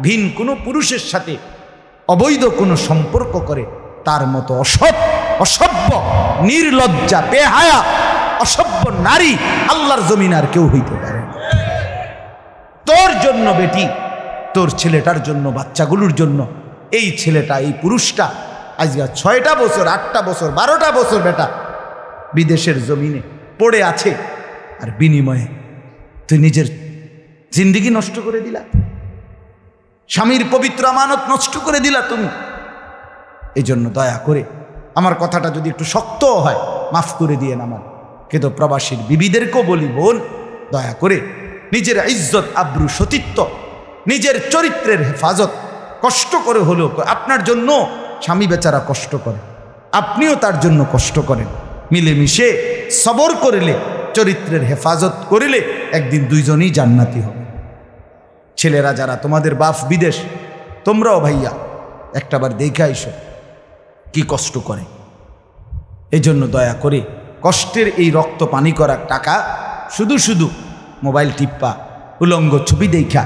ভিন কোনো পুরুষের সাথে অবৈধ কোনো সম্পর্ক করে, তার মতো অসভ্য, নির্লজ্জা, বেহায়া, অসভ্য নারী আল্লাহর জমিন আর কেউ হইতে পারে না। তোর জন্য বেটি, তোর ছেলেটার জন্য, বাচ্চাগুলোর জন্য এই ছেলেটা, এই পুরুষটা আজকে 6টা বছর, 8টা বছর, 12টা বছর বেটা বিদেশের জমিনে পড়ে আছে, আর বিনিময়ে তুই নিজের জিন্দিগি নষ্ট করে দিলা, স্বামীর পবিত্র আমানত নষ্ট করে দিলা তুমি। এই জন্য দয়া করে, আমার কথাটা যদি একটু শক্ত হয় মাফ করে দিয়ে আমার, কিন্তু প্রবাসীর বিবিদেরকেও বলি, বোন দয়া করে নিজের ইজ্জত, আব্রু, সতীত্ব, নিজের চরিত্রের হেফাজত কষ্ট করে হলেও, আপনার জন্য স্বামী বেচারা কষ্ট করে, আপনিও তার জন্য কষ্ট করেন, মিলেমিশে সবর করিলে, চরিত্রের হেফাজত করিলে একদিন দুইজনই জান্নাতি হবে। ছেলেরা যারা তোমাদের বাপ বিদেশ, তোমরাও ভাইয়া একটাবার দেখে আইসো কি কষ্ট করে। এই জন্য দয়া করে কষ্টের এই রক্ত পানি করা টাকা শুধু শুধু মোবাইল টিপ্পা, উলঙ্গ ছবি দেখা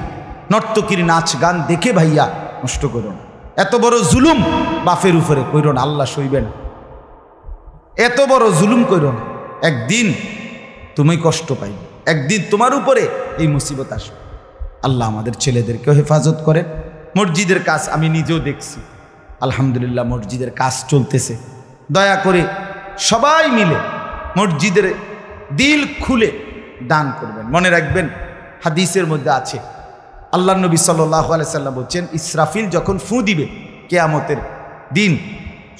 নর্তকীর নাচ গান দেখে ভাইয়া নষ্ট করো না। এত বড় জুলুম বাপের উপরে কইরো না, আল্লাহ সইবেন। এত বড় জুলুম কইরো না, একদিন তুমি কষ্ট পাইবে, একদিন তোমার উপরে এই মুসিবত আসবে। আল্লাহ আমাদের ছেলেদেরকেও হেফাজত করেন। মসজিদের কাজ আমি নিজেও দেখছি, আলহামদুলিল্লাহ মসজিদের কাজ চলতেছে। দয়া করে সবাই মিলে মসজিদের দিল খুলে দান করবেন। মনে রাখবেন হাদিসের মধ্যে আছে, আল্লাহ নবী সাল্লাল্লাহু আলাইহি সাল্লাম বলছেন, ইসরাফিল যখন ফু দিবে কিয়ামতের দিন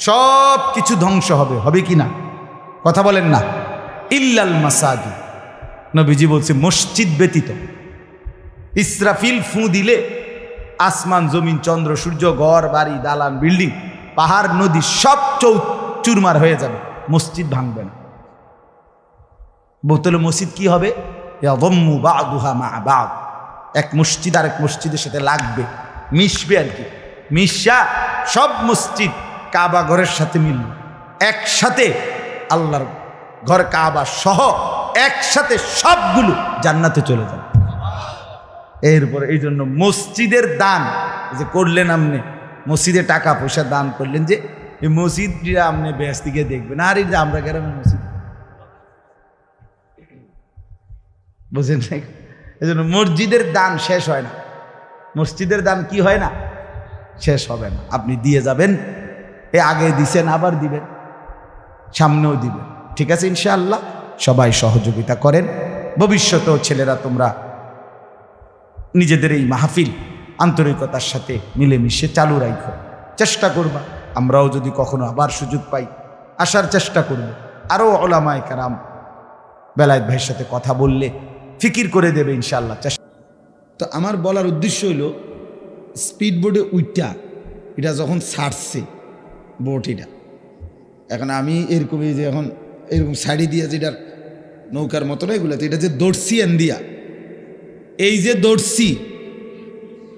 সব কিছু ধ্বংস হবে, হবে কি না? কথা বলেন না। ইল্লাল মাসাজিদ, নবীজি বলছে মসজিদ ব্যতীত। ইসরাফিল ফু দিলে আসমান জমিন চন্দ্র সূর্য ঘর বাড়ি দালান বিল্ডিং পাহাড় নদী সব চুরমার হয়ে যাবে, মসজিদ ভাঙবে না। বোতলে মসজিদ কি হবে? ইয়াদম্মু বা'দুহা মা বা'দ, এক মসজিদ আর এক মসজিদের সাথে লাগবে, মিশবে আর কি। মিশা সব মসজিদ কাবা ঘরের সাথে মিলবে, একসাথে আল্লাহর ঘর কাবা সহ একসাথে সবগুলো জান্নাতে চলে যাবে। এরপরে এই জন্য মসজিদের দান যে করলেন, আপনি মসজিদে টাকা পয়সা দান করলেন, যে এই মসজিদটা আপনি বেশ দিকে দেখবেন। আর এই যে আমরা গ্রামের মসজিদ বুঝেন না, এই জন্য মসজিদের দান শেষ হয় না। মসজিদের দান কি হয় না? শেষ হবে না। আপনি দিয়ে যাবেন, এ আগে দিছেন আবার দিবেন, সামনেও দিবেন। ঠিক আছে ইনশাআল্লাহ, সবাই সহযোগিতা করেন। ভবিষ্যতেও ছেলেরা তোমরা নিজেদের এই মাহফিল আন্তরিকতার সাথে মিলেমিশে চালু রাখো, চেষ্টা করবা। আমরাও যদি কখনো আবার সুযোগ পাই আসার চেষ্টা করব। আরও ওলামায়ে কেরাম বেলায়েত ভাইয়ের সাথে কথা বললে ফিকির করে দেবে ইনশাআল্লাহ। তো আমার বলার উদ্দেশ্য হইল, স্পিড বোর্ডে উইটা এটা যখন ছাড়ছে বোট, এটা এখন আমি এরকম এই যে এখন এরকম শাড়ি দিয়া যেটার নৌকার মতো না, এগুলো তো এটা যে দৌড়ছি এন দিয়া, এই যে দৌড়ছি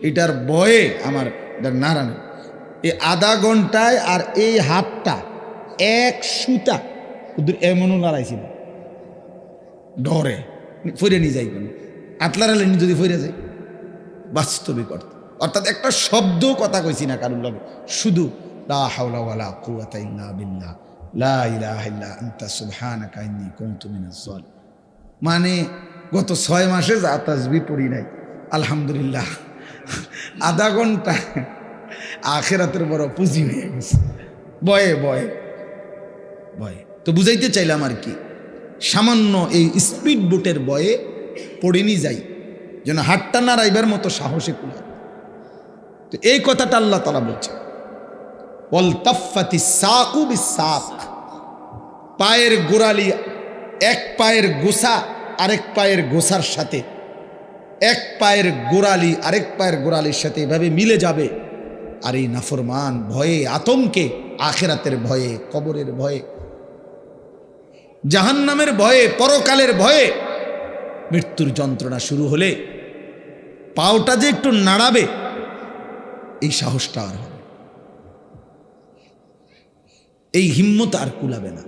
এটার বয়ে আমার এটার নাড়ানো এই আধা ঘন্টায় আর এই হাতটা এক সুতা ওদের এমনও লড়াইছিল ডরে ফিরে নিয়ে যাই, কেন আতলার আলেনি যদি ফিরে যায় বাস্তবিক অর্থ। অর্থাৎ একটা শব্দ কথা কইছি না কারুর লাগে, শুধু লা হাওলা ওয়ালা কুওয়াতা ইল্লা বিল্লাহ লা ইলাহা ইল্লা আনতা সুবহানাকা ইন্নী কুনতু মিনাজ জালিমিন। মানে গত 6 মাসে যা তাসবিহ পড়ি নাই, আলহামদুলিল্লাহ আধা ঘন্টা আখিরাতের বড় পুঁজি হয়ে গেছে, বয়ে বয়ে বয়ে। তো বুঝাইতে চাইলাম আর কি, সামান্য এই স্পিড বোটের বয়ে পড়িনি যাই যেন হাতটা নাড়াইবার মতো সাহসে কুলায়। তো এই কথাটা আল্লাহ তাআলা বলছে, ওয়ালতাফাতিস সাকু বিসাক, পায়ের গোড়ালি এক পায়ের গোসা আরেক পায়ের গোসার সাথে, এক পায়ের গোড়ালি আরেক পায়ের গোড়ালির সাথে এভাবে মিলে যাবে। আর এই নাফরমান ভয়ে আতঙ্কে, আখিরাতের ভয়ে, কবরের ভয়ে, জাহান্নামের ভয়ে, পরকালের ভয়ে, মৃত্যুর যন্ত্রণা শুরু হলে পাওটা যে একটু নাড়াবে এই সাহসটা আর হবে, এই হিম্মত আর কুলাবে না,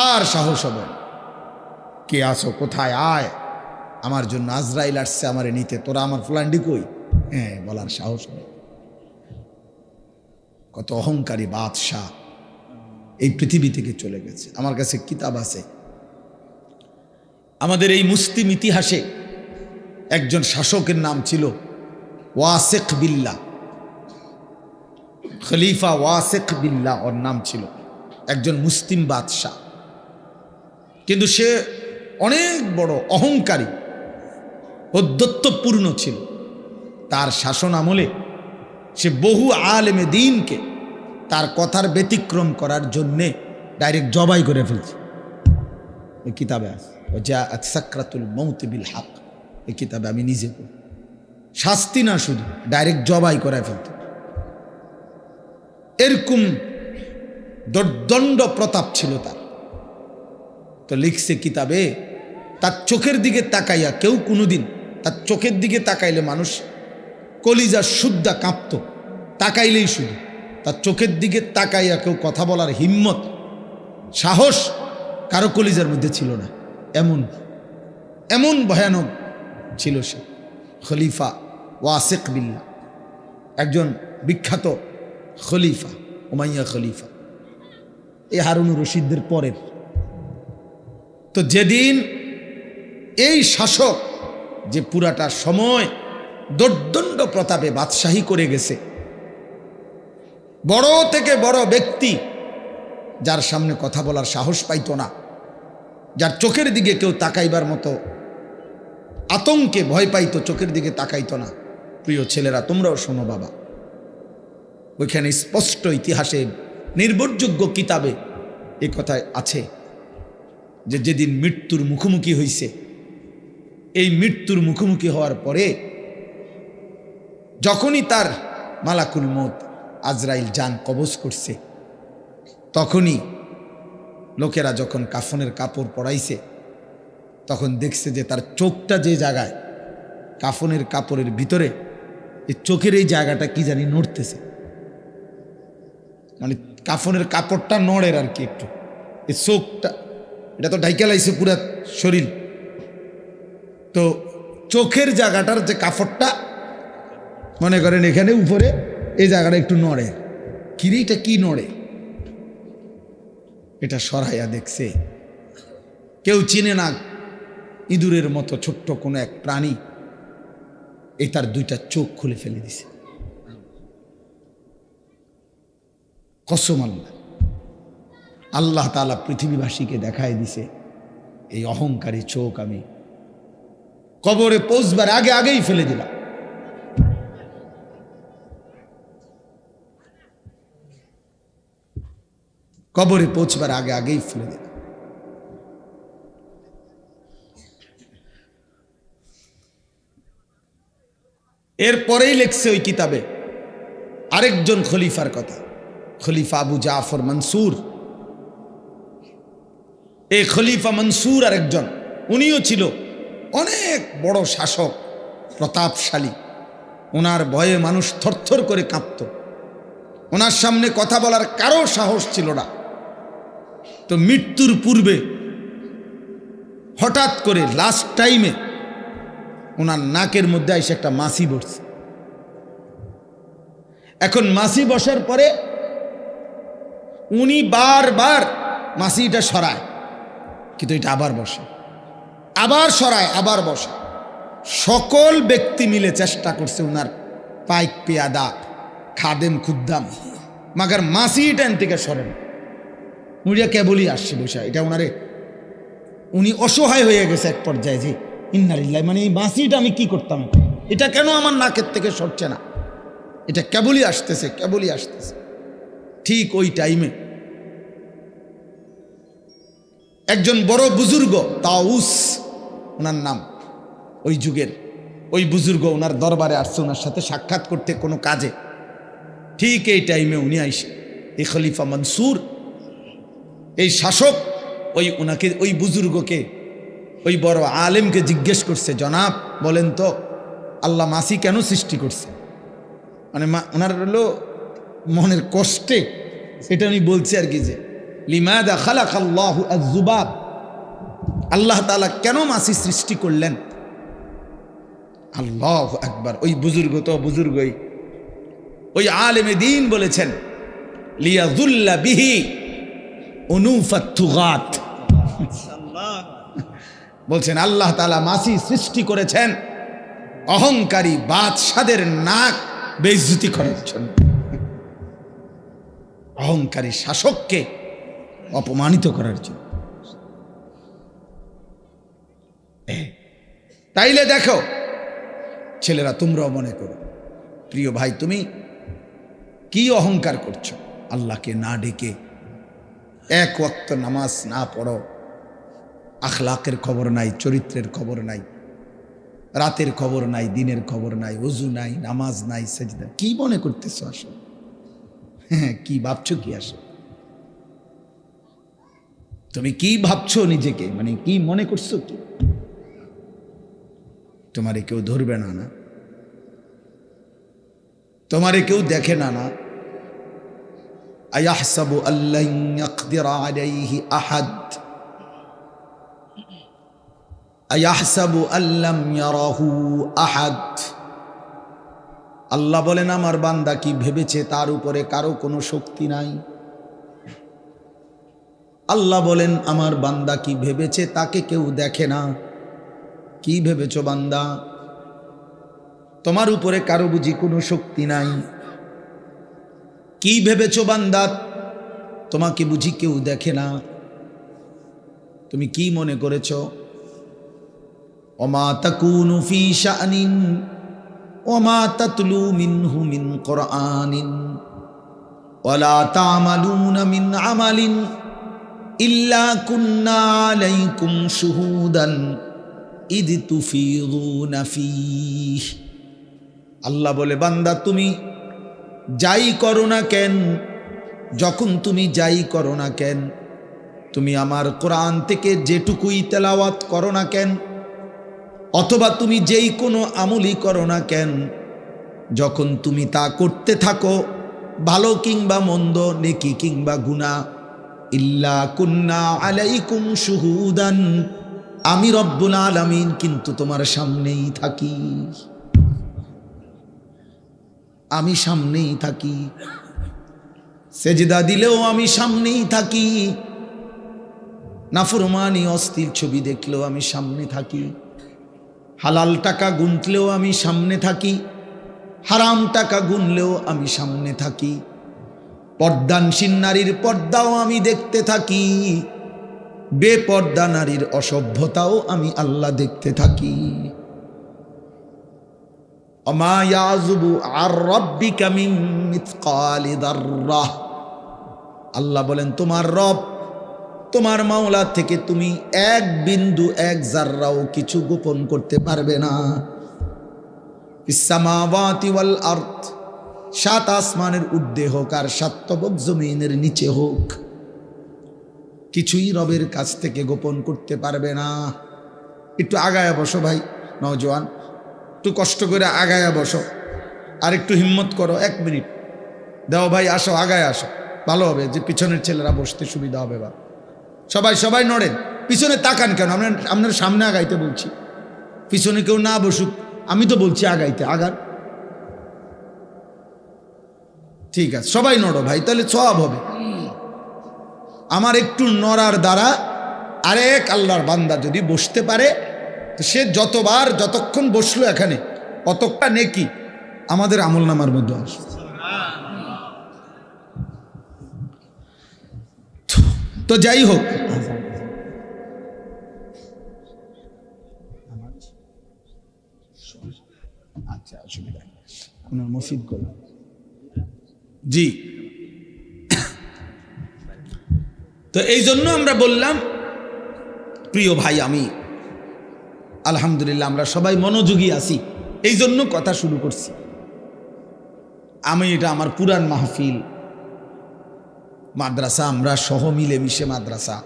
আর সাহস হবে না। কে আসো, কোথায় আয়, আমার জন্য আজরাইল আসছে আমারে নিতে, তোরা আমার ফ্লান্ডি কই, হ্যাঁ বলার সাহস নেই। কত অহংকারী বাদশাহ এই পৃথিবী থেকে চলে গেছে। আমার কাছে কিতাব আছে, আমাদের এই মুসলিম ইতিহাসে একজন শাসকের নাম ছিল ওয়াসিক বিল্লাহ, খলিফা ওয়াসিক বিল্লাহ ওর নাম ছিল, একজন মুসলিম বাদশাহ। কিন্তু সে অনেক বড় অহংকারী, ঔদ্ধত্যপূর্ণ ছিল। তার শাসন আমলে সে বহু আলেমে দ্বীনকে তার কথার ব্যতিক্রম করার জন্যে ডাইরেক্ট জবাই করে ফেলছে। এই কিতাবে আছে, জাআত সাকরাতুল মউত বিল হক, এই কিতাবে আমি নিজে পড়ি। শাস্তি না, শুধু ডাইরেক্ট জবাই করে ফেলতে। এরকম দণ্ড প্রতাপ ছিল তার। তো লিখছে কিতাবে, তার চোখের দিকে তাকাইয়া কেউ কোনোদিন, তার চোখের দিকে তাকাইলে মানুষ কলিজা শুদ্ধা কাঁপত, তাকাইলেই শুধু তার চোখের দিকে তাকাইয়া কেউ কথা বলার হিম্মত, সাহস কারো কলিজার মধ্যে ছিল না। এমন এমন ভয়ানক ছিল সে। খলিফা ওয়াসিক বিল্লাহ, একজন বিখ্যাত খলিফা, উমাইয়া খলিফা, এই হারুনুর রশিদদের পরের। তো যেদিন এই শাসক যে পুরাটা সময় দোর্দণ্ড প্রতাপে বাদশাহী করে গেছে, বড় থেকে বড় ব্যক্তি যার সামনে কথা বলার সাহস পাইত না, যার চোখের দিকে কেউ তাকাইবার মতো আতঙ্কে ভয় পাইতো, চোখের দিকে তাকাইতো না। প্রিয় ছেলেরা, তোমরাও শোনো বাবা, ওইখানে স্পষ্ট ইতিহাসে নির্ভরযোগ্য কিতাবে এ কথায় আছে যে যেদিন মৃত্যুর মুখোমুখি হইছে, এই মৃত্যুর মুখোমুখি হওয়ার পরে যখনই তার মালাকুল মউত আজরাইল জান কবজ করছে, তখনই লোকেরা যখন কাফনের কাপড় পরাইছে, তখন দেখছে যে তার চোখটা যে জায়গায় কাফনের কাপড়ের ভিতরে, এই চোখের এই জায়গাটা কি জানি নড়তেছে, মানে কাফনের কাপড়টা নড়ের আর কি একটু, এই চোখটা, এটা তো ঢাইকা লাইছে পুরা শরীর, তো চোখের জায়গাটার যে কাপড়টা মনে করেন এখানে উপরে এই জায়গাটা একটু নড়ে। কিরে এটা কি নড়ে? এটা সরাইয়া দেখছে, কেউ চিনে না, ইঁদুরের মতো ছোট্ট কোনো এক প্রাণী, এই তার দুইটা চোখ খুলে ফেলে দিছে। কসম আল্লাহ, আল্লাহ তাআলা পৃথিবীবাসীকে দেখায় দিছে এই অহংকারী চোখ আমি কবরে পৌঁছবার আগে আগেই ফেলে দিলাম। কবরে পৌঁছবার আগে আগেই ফেলে দিলাম। এরপরেই লেখছে ওই কিতাবে আরেকজন খলিফার কথা, খলিফা আবু জাফর মনসুর। এই খলিফা মনসুর আরেকজন, উনিও ছিল অনেক বড় শাসক, প্রতাপশালী। ওনার ভয়ে মানুষ থরথর করে কাঁপত, ওনার সামনে কথা বলার কারো সাহস ছিল না। তো মৃত্যুর পূর্বে হঠাৎ করে লাস্ট টাইমে ওনার নাকের মধ্যে এসে একটা মাছি বসছে। এখন মাছি বসার পরে উনি বারবার মাছিটা সরায়, কিন্তু এটা আবার বসে, আবার সরায়, আবার বসে। সকল ব্যক্তি মিলে চেষ্টা করছে ওনার পাইক পেয়াদা খাদেম খুদ্দাম, মাগার মাছিটা এন থেকে সরেন। উনিরা কেবলই আসছে বসে, এটা ওনারে, উনি অসহায় হয়ে গেছে এক পর্যায়ে যে ইন্নালিল্লাহ, মানে এই মাছিটা আমি কি করতাম, এটা কেন আমার নাকের থেকে সরছে না, এটা কেবলই আসতেছে, কেবলই আসতেছে। ঠিক ওই টাইমে একজন বড় বুজুর্গ, তাউস ওনার নাম, ওই যুগের ওই বুজুর্গ ওনার দরবারে আসছে ওনার সাথে সাক্ষাৎ করতে কোনো কাজে। ঠিক এই টাইমে উনি আইসে, এই খলিফা মনসুর, এই শাসক, ওই ওনাকে, ওই বুজুর্গকে, ওই বড় আলেমকে জিজ্ঞেস করছে, জনাব বলেন তো আল্লাহ মাছি কেন সৃষ্টি করছে? মানে ওনার হলো মনের কষ্টে এটা উনি বলছে আর কি, যে লিমাযা খালাকাল্লাহু আয-যুবাব, আল্লাহ তাআলা কেন মাছি সৃষ্টি করলেন? আল্লাহু আকবার। ওই বুজুর্গ তো বুজুর্গই, ওই আলেমে দ্বীন বলেছেন লিয়াযুল্লা বিহি উনুফাত তুগাত, বলছেন আল্লাহ তাআলা মাছি সৃষ্টি করেছেন অহংকারী বাদশাদের নাক বেইজ্জতি করার জন্য, অহংকারী শাসককে অপমানিত করার জন্য। তাইলে দেখো ছেলেরা, তোমরাও মনে করো, প্রিয় ভাই তুমি কি অহংকার করছো? আল্লাহকে না ডেকে, এক ওয়াক্ত নামাজ না পড়ো, আখলাকের খবর নাই, চরিত্রের খবর নাই, রাতের খবর নাই, দিনের খবর নাই, ওযু নাই, নামাজ নাই, সেজদা, কি মনে করতেছো আসলে? হ্যাঁ, কি ভাবছো কি আসলে? তুমি কি ভাবছো নিজেকে, মানে কি মনে করছো কি? তোমারে কেউ ধরবে না, না তোমারে কেউ দেখে না, না আয়াহসাবু আল্লান ইয়াকদিরা আলাইহি আহাদ, আয়াহসাবু আল্লাম ইয়ারাহু আহাদ। আল্লাহ বলেন আমার বান্দা কি ভেবেছে তার উপরে কারো কোনো শক্তি নাই? আল্লাহ বলেন আমার বান্দা কি ভেবেছে তাকে কেউ দেখে না? কি ভেবেছো বান্দা? তোমার উপরে কারো বুঝি কোনো শক্তি নাই? কি ভেবেছো বান্দা? তোমাকে বুঝি কেউ দেখে না? তুমি কি মনে করেছো? ওমা তাকুনু ফি শাআনিন ওমা তাতলু মিনহু মিন কুরআনিন ওয়ালা তা'মালুনা মিন আমালিন ইল্লা কুন্না আলাইকুম শুহুদান ইদ তুফিদুনা ফীহি। আল্লাহ বলে বান্দা তুমি যাই করো না কেন, যখন তুমি যাই করো না কেন, তুমি আমার কোরআন থেকে যেটুকুই তেলাওয়াত করো না কেন, অথবা তুমি যেই কোনো আমলই করো না কেন, যখন তুমি তা করতে থাকো, ভালো কিংবা মন্দ, নেকি কিংবা গুনাহ, ইল্লা কুন্না আলাইকুম শুহুদান, আমি রব্বুল আলামিন কিন্তু তোমার সামনেই থাকি, আমি সামনেই থাকি। সেজদা দিলেও আমি সামনেই থাকি, নাফরমানি অস্থির ছবি দেখলেও আমি সামনে থাকি, হালাল টাকা গুনলেও আমি সামনে থাকি, হারাম টাকা গুনলেও আমি সামনে থাকি, পর্দানশীল নারীর পর্দাও আমি দেখতে থাকি, বেপর্দা নারীর অসভ্যতাও আমি আল্লাহ দেখতে থাকি। ওমা ইয়াযুবু আর রাব্বিকা মিন মিথকালি যাররাহ। আল্লাহ বলেন তোমার রব, তোমার মাওলা থেকে তুমি এক বিন্দু এক জাররাও কিছু গোপন করতে পারবে না। ফিস সামাওয়াতি ওয়াল আরদ, সাত আসমানের ঊর্ধ্বে হোক আর সাত তবক জমিনের নিচে হোক, কিছুই রবের কাছ থেকে গোপন করতে পারবে না। একটু আগায়া বসো ভাই নওজোয়ান, একটু কষ্ট করে আগায়া বসো, আর একটু হিম্মত করো, 1 মিনিট দাও ভাই, আসো আগায় আসো, ভালো হবে, যে পিছনের ছেলেরা বসতে সুবিধা হবে। বা সবাই সবাই নড়েন, পিছনে তাকান কেন? আপনার সামনে আগাইতে বলছি, পিছনে কেউ না বসুক, আমি তো বলছি আগাইতে, আগান। ঠিক আছে, সবাই নড়ো ভাই, তাহলে সওয়াব হবে। আমার একটু নড়ার দ্বারা আরেক আল্লাহর বান্দা যদি বসতে পারে, তো সে যতবার যতক্ষণ বসলো এখানে অতটা নেকি আমাদের আমলনামার মধ্যে আসবে। তো যাই হোক, আচ্ছা অসুবিধা কোন মসজিদ করলাম জি। তো এই জন্য আমরা বললাম প্রিয় ভাই, আমি আলহামদুলিল্লাহ আমরা সবাই মনোযোগী আছি, এই জন্য কথা শুরু করছি। আমি এটা আমার পুরান মাহফিল, মাদ্রাসা, আমরা সহ মিলে মিশে মাদ্রাসা,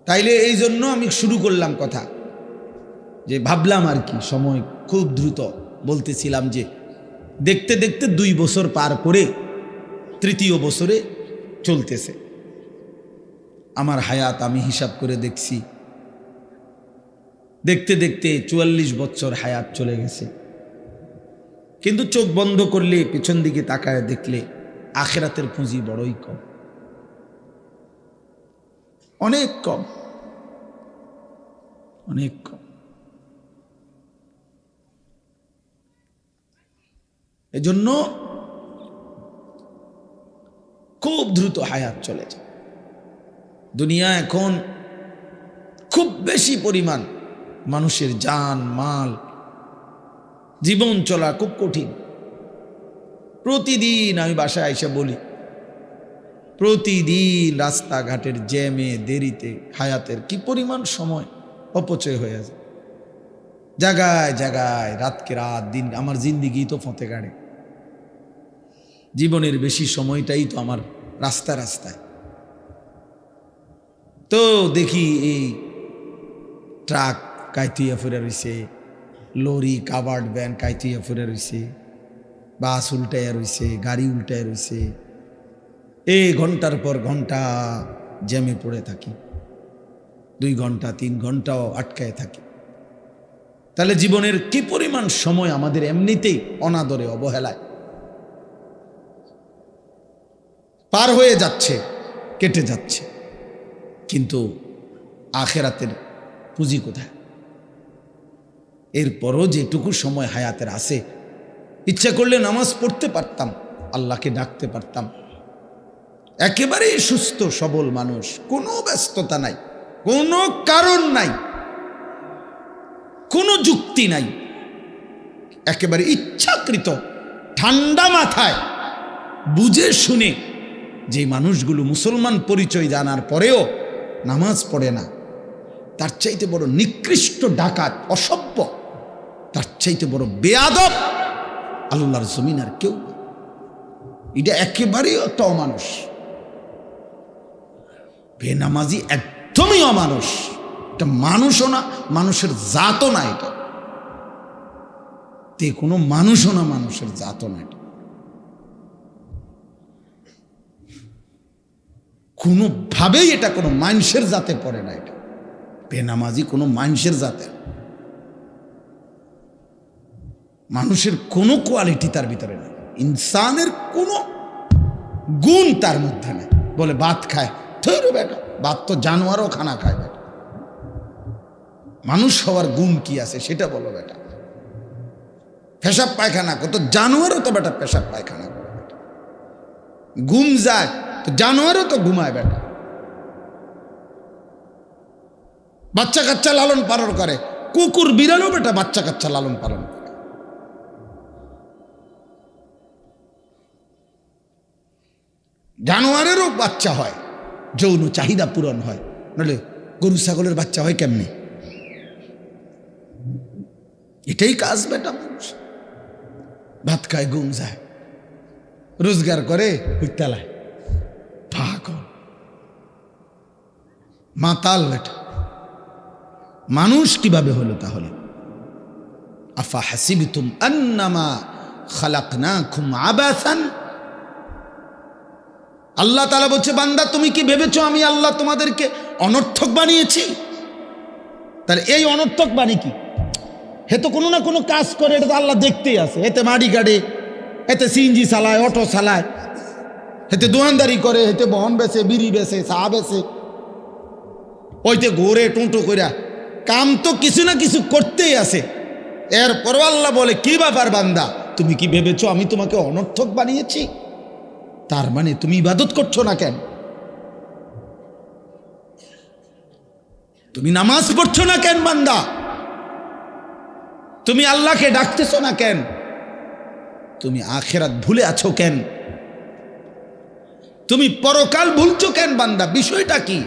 তাইলে এই জন্য আমি শুরু করলাম কথা, যে ভাবলাম আর কি সময় খুব দ্রুত, বলতেছিলাম যে দেখতে দেখতে 2 বছর পার করে 3য় বছরে চলতেছে আমার হায়াত। আমি হিসাব করে দেখছি, দেখতে দেখতে 44 বছর হায়াত চলে গেছে। কিন্তু চোখ বন্ধ করলে, পিছন দিকে তাকায় দেখলে আখিরাতের পুঁজি বড়ই কম, অনেক কম, অনেক কম। এজন্য খুব দ্রুত হায়াত চলে যায়। দুনিয়া এখন খুব বেশি পরিমাণ মানুষের জান মাল, জীবন চলা খুব কঠিন। প্রতিদিন আমি বাসায় এসে বলি, প্রতিদিন রাস্তাঘাটের জ্যামে দেরিতে হায়াতের কি পরিমাণ সময় অপচয় হয়ে যায়। জায়গায় জায়গায় রাতকে রাত, দিন, আমার জিন্দিগি তো ফতে গাড়ে, জীবনের বেশি সময়টাই তো আমার রাস্তা রাস্তায়। তো দেখি এই ট্রাক কাইতুইয়া ফুরে রয়েছে, লরি কাভার্ড ভ্যান কাইতুইয়া ফুরে রয়েছে, বাস উল্টাইয়া রয়েছে, গাড়ি উল্টাইয়া রয়েছে, এই ঘন্টার পর ঘন্টা জ্যামে পড়ে থাকি। 2 ঘন্টা 3 ঘন্টাও আটকায় থাকি, তাহলে জীবনের কি পরিমাণ সময় আমাদের এমনিতেই অনাদরে অবহেলায় পার হয়ে যাচ্ছে, কেটে যাচ্ছে। কিন্তু আখেরাতের পুঁজি কোথায়? এরপরও যেটুকু সময় হায়াতের আছে, ইচ্ছা করলে নামাজ পড়তে পারতাম, আল্লাহকে ডাকতে পারতাম। একেবারে সুস্থ সবল মানুষ, কোনো ব্যস্ততা নাই, কোনো কারণ নাই, কোনো যুক্তি নাই, একেবারে ইচ্ছাকৃত ঠান্ডা মাথায় বুঝে শুনে যে মানুষগুলো মুসলমান পরিচয় জানার পরেও নামাজ পড়ে না, তার চাইতে বড় নিকৃষ্ট ডাকাত, অসভ্য, তার চাইতে বড় বেয়াদব আল্লাহর জমিন আর কেউ। এটা একেবারেই একটা অমানুষ, বেনামাজি একদমই অমানুষ। এটা মানুষও না, মানুষের জাতও না, এটা তে কোনো মানুষও না, মানুষের জাতও না। এটা কোনোভাবেই এটা কোনো মানুষের জাতে পড়ে না। এটা বেনামাজি কোনো মানুষের জাতে, মানুষের কোনো কোয়ালিটি তার ভিতরে নেই, ইনসানের কোনো গুণ তার মধ্যে নেই। বলে ভাত খায়, ধরো বেটা, ভাত তো জানোয়ারও খানা খায় বেটা। মানুষ হওয়ার গুণ কি আছে সেটা বলো বেটা। পেশাব পায়খানা কত, জানোয়ারও তো বেটা পেশাব পায়খানা করে বেটা। ঘুম যায় তো জানোয়ারও তো ঘুমায় বেটা। বাচ্চা কাচ্চা লালন পালন করে, কুকুর বিড়ালও বেটা বাচ্চা কাচ্চা লালন পালন করে। জানোয়ারেরও বাচ্চা হয়, যৌন চাহিদা পূরণ হয়, নইলে গরু ছাগলের বাচ্চা হয় কেমনে? এটাই কাজ বেটা। মানুষ ভাত খায়, ঘুম যায়, রোজগার করে, হুইতালায়, পাগল মাতাল বেটা। মানুষ কিভাবে হলো তাহলে? আফা হাসিবতুম আন্নামা খালাকনাকুম আবাসান। আল্লাহ তাআলা বলছে, বান্দা তুমি কি ভেবেছো আমি আল্লাহ তোমাদেরকে অনর্থক বানিয়েছি? তাহলে এই অনর্থক বাণী কি? হে তো কোনো না কোনো কাজ করে, এটা তো আল্লাহ দেখতেই আছে। এতে মাড়ি কাটে, এতে সিএনজি চালায়, অটো চালায়, এতে দোকানদারি করে, এতে বহন বেছে, বিড়ি বেছে, চা বেছে, ওইতে ঘোরে টোটো কইরা, কাম তো কিছু না কিছু করতেই আছে। এরপর আল্লাহ বলে, কি ব্যাপার বান্দা, তুমি কি ভেবেছো আমি তোমাকে অনর্থক বানিয়েছি? তার মানে তুমি ইবাদত করছো না কেন? তুমি নামাজ পড়ছো না কেন বান্দা? তুমি আল্লাহকে ডাকতেছো না কেন? তুমি আখিরাত ভুলে আছো কেন? তুমি পরকাল ভুলছো কেন বান্দা? বিষয়টা কি?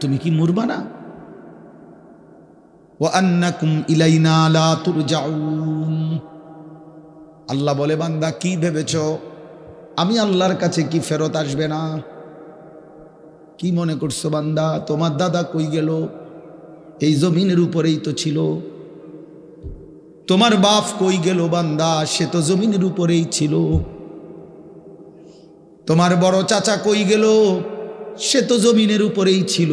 তুমি কি মরবা না? ওয়া আন্নাকুম ইলাইনা লা তুরজাউন। আল্লাহ বলে, বান্দা কি ভেবেছো আমি আল্লাহর কাছে কি ফেরত আসবে না? কি মনে করছো বান্দা তোমার দাদা কই গেল? এই জমিনের উপরেই তো ছিল। তোমার বাপ কই গেল বান্দা? সে তো জমিনের উপরেই ছিল। তোমার বড় চাচা কই গেল? সে তো জমিনের উপরেই ছিল।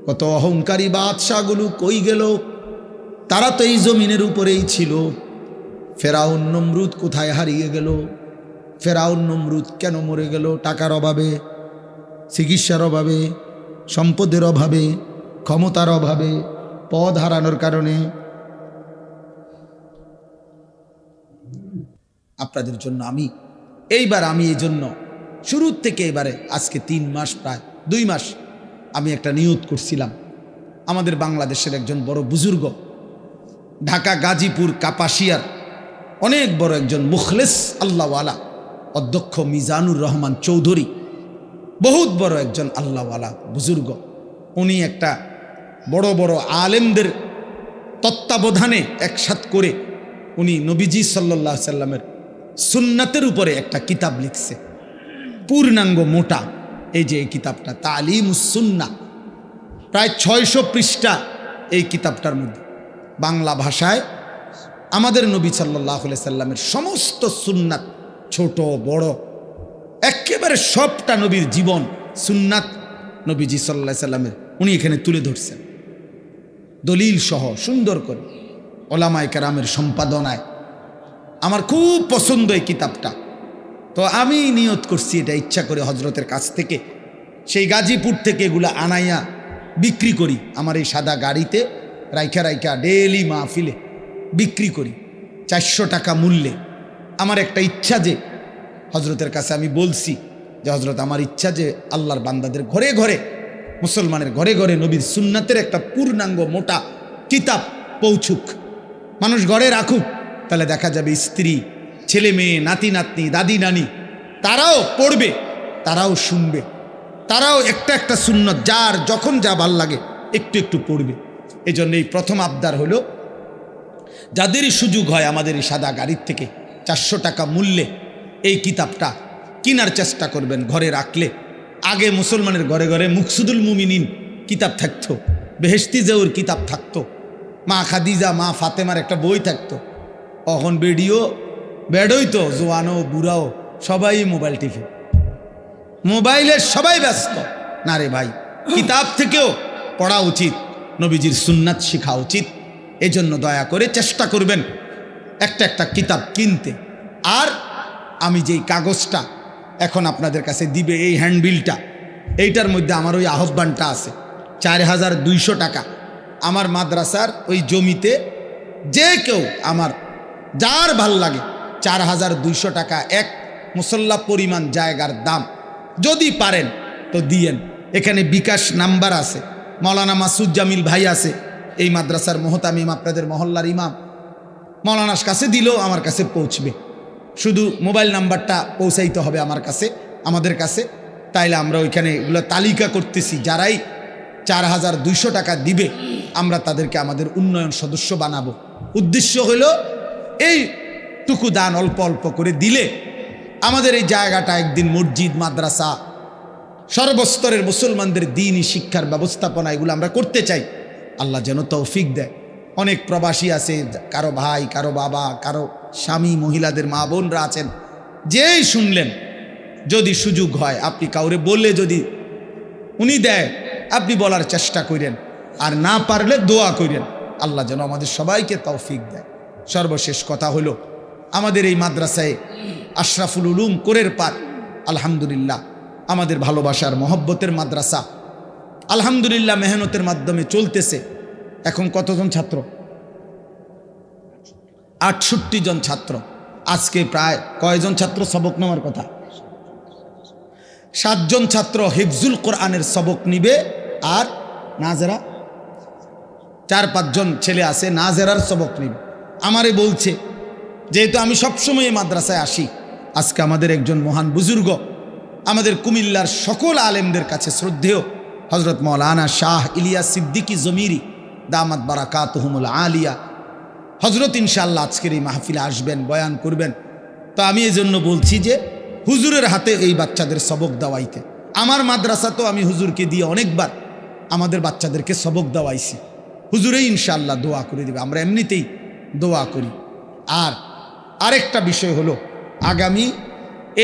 কত অহংকারী বাদশাগুলো কই গেল? তারা তো এই জমিনের উপরেই ছিল। ফেরাউন নমরুদ কোথায় হারিয়ে গেল? ফেরাউন নমরুদ কেন মরে গেল? টাকার অভাবে, চিকিৎসার অভাবে, সম্পদের অভাবে, ক্ষমতার অভাবে, পদ হারানোর কারণে। আপনাদের জন্য আমি এই জন্য শুরু থেকে এবারে আজকে 3 মাস, প্রায় 2 মাস আমি একটা নিয়ত করছিলাম। আমাদের বাংলাদেশের একজন বড় বুজুর্গ, ঢাকা গাজীপুর কাপাসিয়ার অনেক বড় একজন মুখলেস আল্লাহওয়ালা অধ্যক্ষ মিজানুর রহমান চৌধুরী, বহুত বড় একজন আল্লাহওয়ালা বুজুর্গ। উনি একটা বড় বড় আলেমদের তত্ত্বাবধানে একসাথ করে উনি নবীজি সাল্লাল্লাহু আলাইহি সাল্লামের সুন্নাতের উপরে একটা কিতাব লিখছে, পূর্ণাঙ্গ মোটা। এই যে এই কিতাবটা তালিমুস সুন্নাহ, প্রায় 600 পৃষ্ঠা এই কিতাবটার মধ্যে। বাংলা ভাষায় আমাদের নবী সাল্লাল্লাহু আলাইহি সাল্লামের সমস্ত সুন্নাত, ছোট বড়, একেবারে সবটা নবীর জীবন সুন্নাত, নবীজি সাল্লাল্লাহু আলাইহি সাল্লামের উনি এখানে তুলে ধরছেন দলিল সহ সুন্দর করে ওলামায়ে কেরামের সম্পাদনায়। আমার খুব পছন্দ এই কিতাবটা। তো আমি নিয়ত করছি এটা ইচ্ছা করে হজরতের কাছ থেকে সেই গাজীপুর থেকে এগুলো আনাইয়া বিক্রি করি। আমার এই সাদা গাড়িতে রাইখা রাইখা ডেলি মাহফিলে বিক্রি করি 400 টাকা মূল্যে। আমার একটা ইচ্ছা যে হজরতের কাছে আমি বলছি যে হজরত আমার ইচ্ছা যে আল্লাহর বান্দাদের ঘরে ঘরে, মুসলমানের ঘরে ঘরে নবীর সুন্নাতের একটা পূর্ণাঙ্গ মোটা কিতাব পৌঁছুক, মানুষ ঘরে রাখুক। তাহলে দেখা যাবে স্ত্রী, ছেলে মেয়ে, নাতি নাতনি, দাদি নানি তারাও পড়বে, তারাও শুনবে, তারাও একটা একটা সুন্নত যার যখন যা ভাল লাগে একটু একটু পড়বে। এই জন্য এই প্রথম আবদার হলো যাদেরই সুযোগ হয় আমাদের এই সাদা গাড়ির থেকে 400 টাকা মূল্যে এই কিতাবটা কেনার চেষ্টা করবেন ঘরে রাখলে। আগে মুসলমানের ঘরে ঘরে মুকসুদুল মুমিনিন কিতাব থাকতো, বেহেশতি জেউর কিতাব থাকতো, মা খাদিজা মা ফাতেমার একটা বই থাকতো। এখন ভিডিও বেডই তো জোয়ানো বুড়াও সবাই মোবাইল টিপে, মোবাইলের সবাই ব্যস্ত। না রে ভাই, কিতাব থেকেও পড়া উচিত, নবীজির সুন্নাত শেখা উচিত। এজন্য দয়া করে চেষ্টা করবেন একটা একটা কিতাব কিনতে। আর আমি যেই কাগজটা এখন আপনাদের কাছে দিবে এই হ্যান্ডবিলটা, এইটার মধ্যে আমার ওই আহ্বানটা আছে 4200 টাকা। আমার মাদ্রাসার ওই জমিতে যে কেউ আমার যার ভাল লাগে 4200 টাকা এক মুসল্লা পরিমাণ জায়গার দাম যদি পারেন তো দিয়েন। এখানে বিকাশ নাম্বার আছে, মৌলানা মাসুদ জামিল ভাই আছে, এই মাদ্রাসার মোহতামিম, আপনাদের মহল্লার ইমাম। মৌলানার কাছে দিলেও আমার কাছে পৌঁছবে, শুধু মোবাইল নাম্বারটা পৌঁছাইতে হবে আমার কাছে, আমাদের কাছে। তাইলে আমরা ওইখানে এগুলো তালিকা করতেছি, যারাই 4200 টাকা দিবে আমরা তাদেরকে আমাদের উন্নয়ন সদস্য বানাবো। উদ্দেশ্য হলো এইটুকু দান অল্প অল্প করে দিলে আমাদের এই জায়গাটা একদিন মসজিদ, মাদ্রাসা, সর্বস্তরের মুসলমানদের দ্বীনি শিক্ষার ব্যবস্থাপনা এগুলো আমরা করতে চাই। আল্লাহ যেন তৌফিক দেয়। অনেক প্রবাসী আছে, কারো ভাই, কারো বাবা, কারো স্বামী, মহিলাদের মা বোনরা আছেন, যেই শুনলেন যদি সুযোগ হয় আপনি কাউরে বললে যদি উনি দেয় আপনি বলার চেষ্টা করেন, আর না পারলে দোয়া করেন আল্লাহ যেন আমাদের সবাইকে তৌফিক দেয়। সর্বশেষ কথা হলো আমাদের এই মাদ্রাসায় আশরাফুল উলুম কোরের পার আলহামদুলিল্লাহ আমাদের ভালোবাসার মহব্বতের মাদ্রাসা আলহামদুলিল্লাহ মেহনতের মাধ্যমে চলতেছে। এখন কতজন ছাত্র? 68 জন ছাত্র। আজকে প্রায় কয়জন ছাত্র সবক নেওয়ার কথা? 7 জন ছাত্র হিফজুল কোরআনের সবক নিবে, আর নাজেরা 4-5 জন ছেলে আছে নাজেরার সবক নিবে। আমারে বলছে, যেহেতু আমি সবসময় এই মাদ্রাসায় আসি, আজকে আমাদের একজন মহান বুজুর্গ, আমাদের কুমিল্লার সকল আলেমদের কাছে শ্রদ্ধেয় হজরত মৌলানা শাহ ইলিয়াস সিদ্দিকী জমিরি দামাত বারাকাতুহুমুল আলিয়া হজরত ইনশাআল্লাহ আজকের এই মাহফিলে আসবেন, বয়ান করবেন। তো আমি এই জন্য বলছি যে হুজুরের হাতে এই বাচ্চাদের সবক দেওয়াইতে। আমার মাদ্রাসা তো আমি হুজুরকে দিয়ে অনেকবার আমাদের বাচ্চাদেরকে সবক দেওয়াইছি, হুজুরেই ইনশাআল্লাহ দোয়া করে দেবে, আমরা এমনিতেই দোয়া করি। আর আরেকটা বিষয় হলো আগামী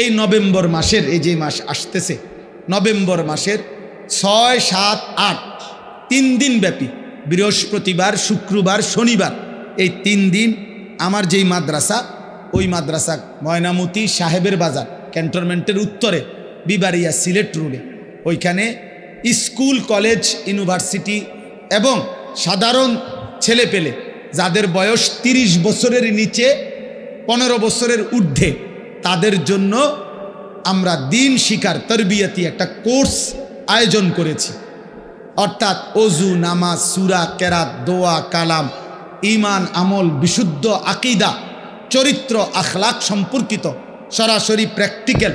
এই নভেম্বর মাসের, এই যে মাস আসতেছে নভেম্বর মাসের 6, 7, 8 3 দিন ব্যাপী, বৃহস্পতিবার, শুক্রবার, শনিবার, এই 3 দিন আমার যেই মাদ্রাসা, ওই মাদ্রাসা ময়নামতি সাহেবের বাজার ক্যান্টনমেন্টের উত্তরে বিবারিয়া সিলেট রোডে, ওইখানে স্কুল, কলেজ, ইউনিভার্সিটি এবং সাধারণ ছেলে পেলে যাদের বয়স 30 বছরের নিচে 15 বছরের ঊর্ধ্বে, তাদের জন্য আমরা দিন শিখার তরবিয়তি একটা কোর্স আয়োজন করেছি। অর্থাৎ অজু, নামাজ, সূরা, কেরাত, দোয়া, কালাম, ঈমান, আমল, বিশুদ্ধ আকীদা, চরিত্র, আখলাক সম্পর্কিত সরাসরি প্র্যাকটিক্যাল,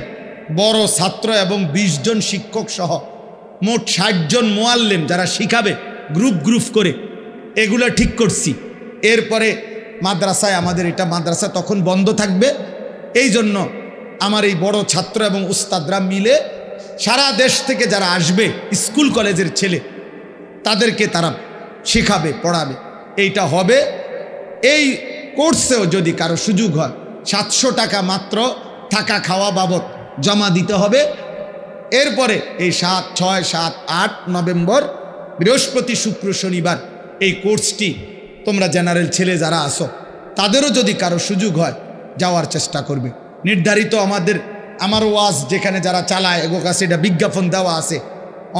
বড় ছাত্র এবং 20 জন শিক্ষক সহ মোট 60 জন মুআল্লিম যারা শিখাবে গ্রুপ গ্রুপ করে, এগুলো ঠিক করছি। এরপরে মাদ্রাসায় আমাদের এটা মাদ্রাসা তখন বন্ধ থাকবে, এই জন্য আমার এই বড় ছাত্র এবং উস্তাদরা মিলে সারা দেশ থেকে যারা আসবে স্কুল কলেজের ছেলে, তাদেরকে তারা শেখাবে, পড়াবে। এইটা হবে। এই কোর্সেও যদি কারো সুযোগ হয় 700 টাকা মাত্র থাকা খাওয়া বাবদ জমা দিতে হবে। এরপরে এই 7, 6, 7, 8 নভেম্বর বৃহস্পতি শুক্র শনিবার এই কোর্সটি তোমরা জেনারেল ছেলে যারা আসো তাদেরও যদি কারো সুযোগ হয় যাওয়ার চেষ্টা করবে। নির্ধারিত আমার ওয়াজ যেখানে যারা চালায় এগো কাছে এটা বিজ্ঞাপন দেওয়া আছে,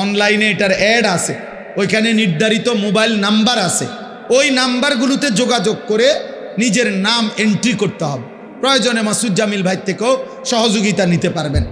অনলাইনে এটার অ্যাড আছে, ওইখানে নির্ধারিত মোবাইল নাম্বার আছে, ওই নাম্বারগুলোতে যোগাযোগ করে নিজের নাম এন্ট্রি করতে হবে। প্রয়োজনে মাসুদ জামিল ভাই থেকেও সহযোগিতা নিতে পারবেন।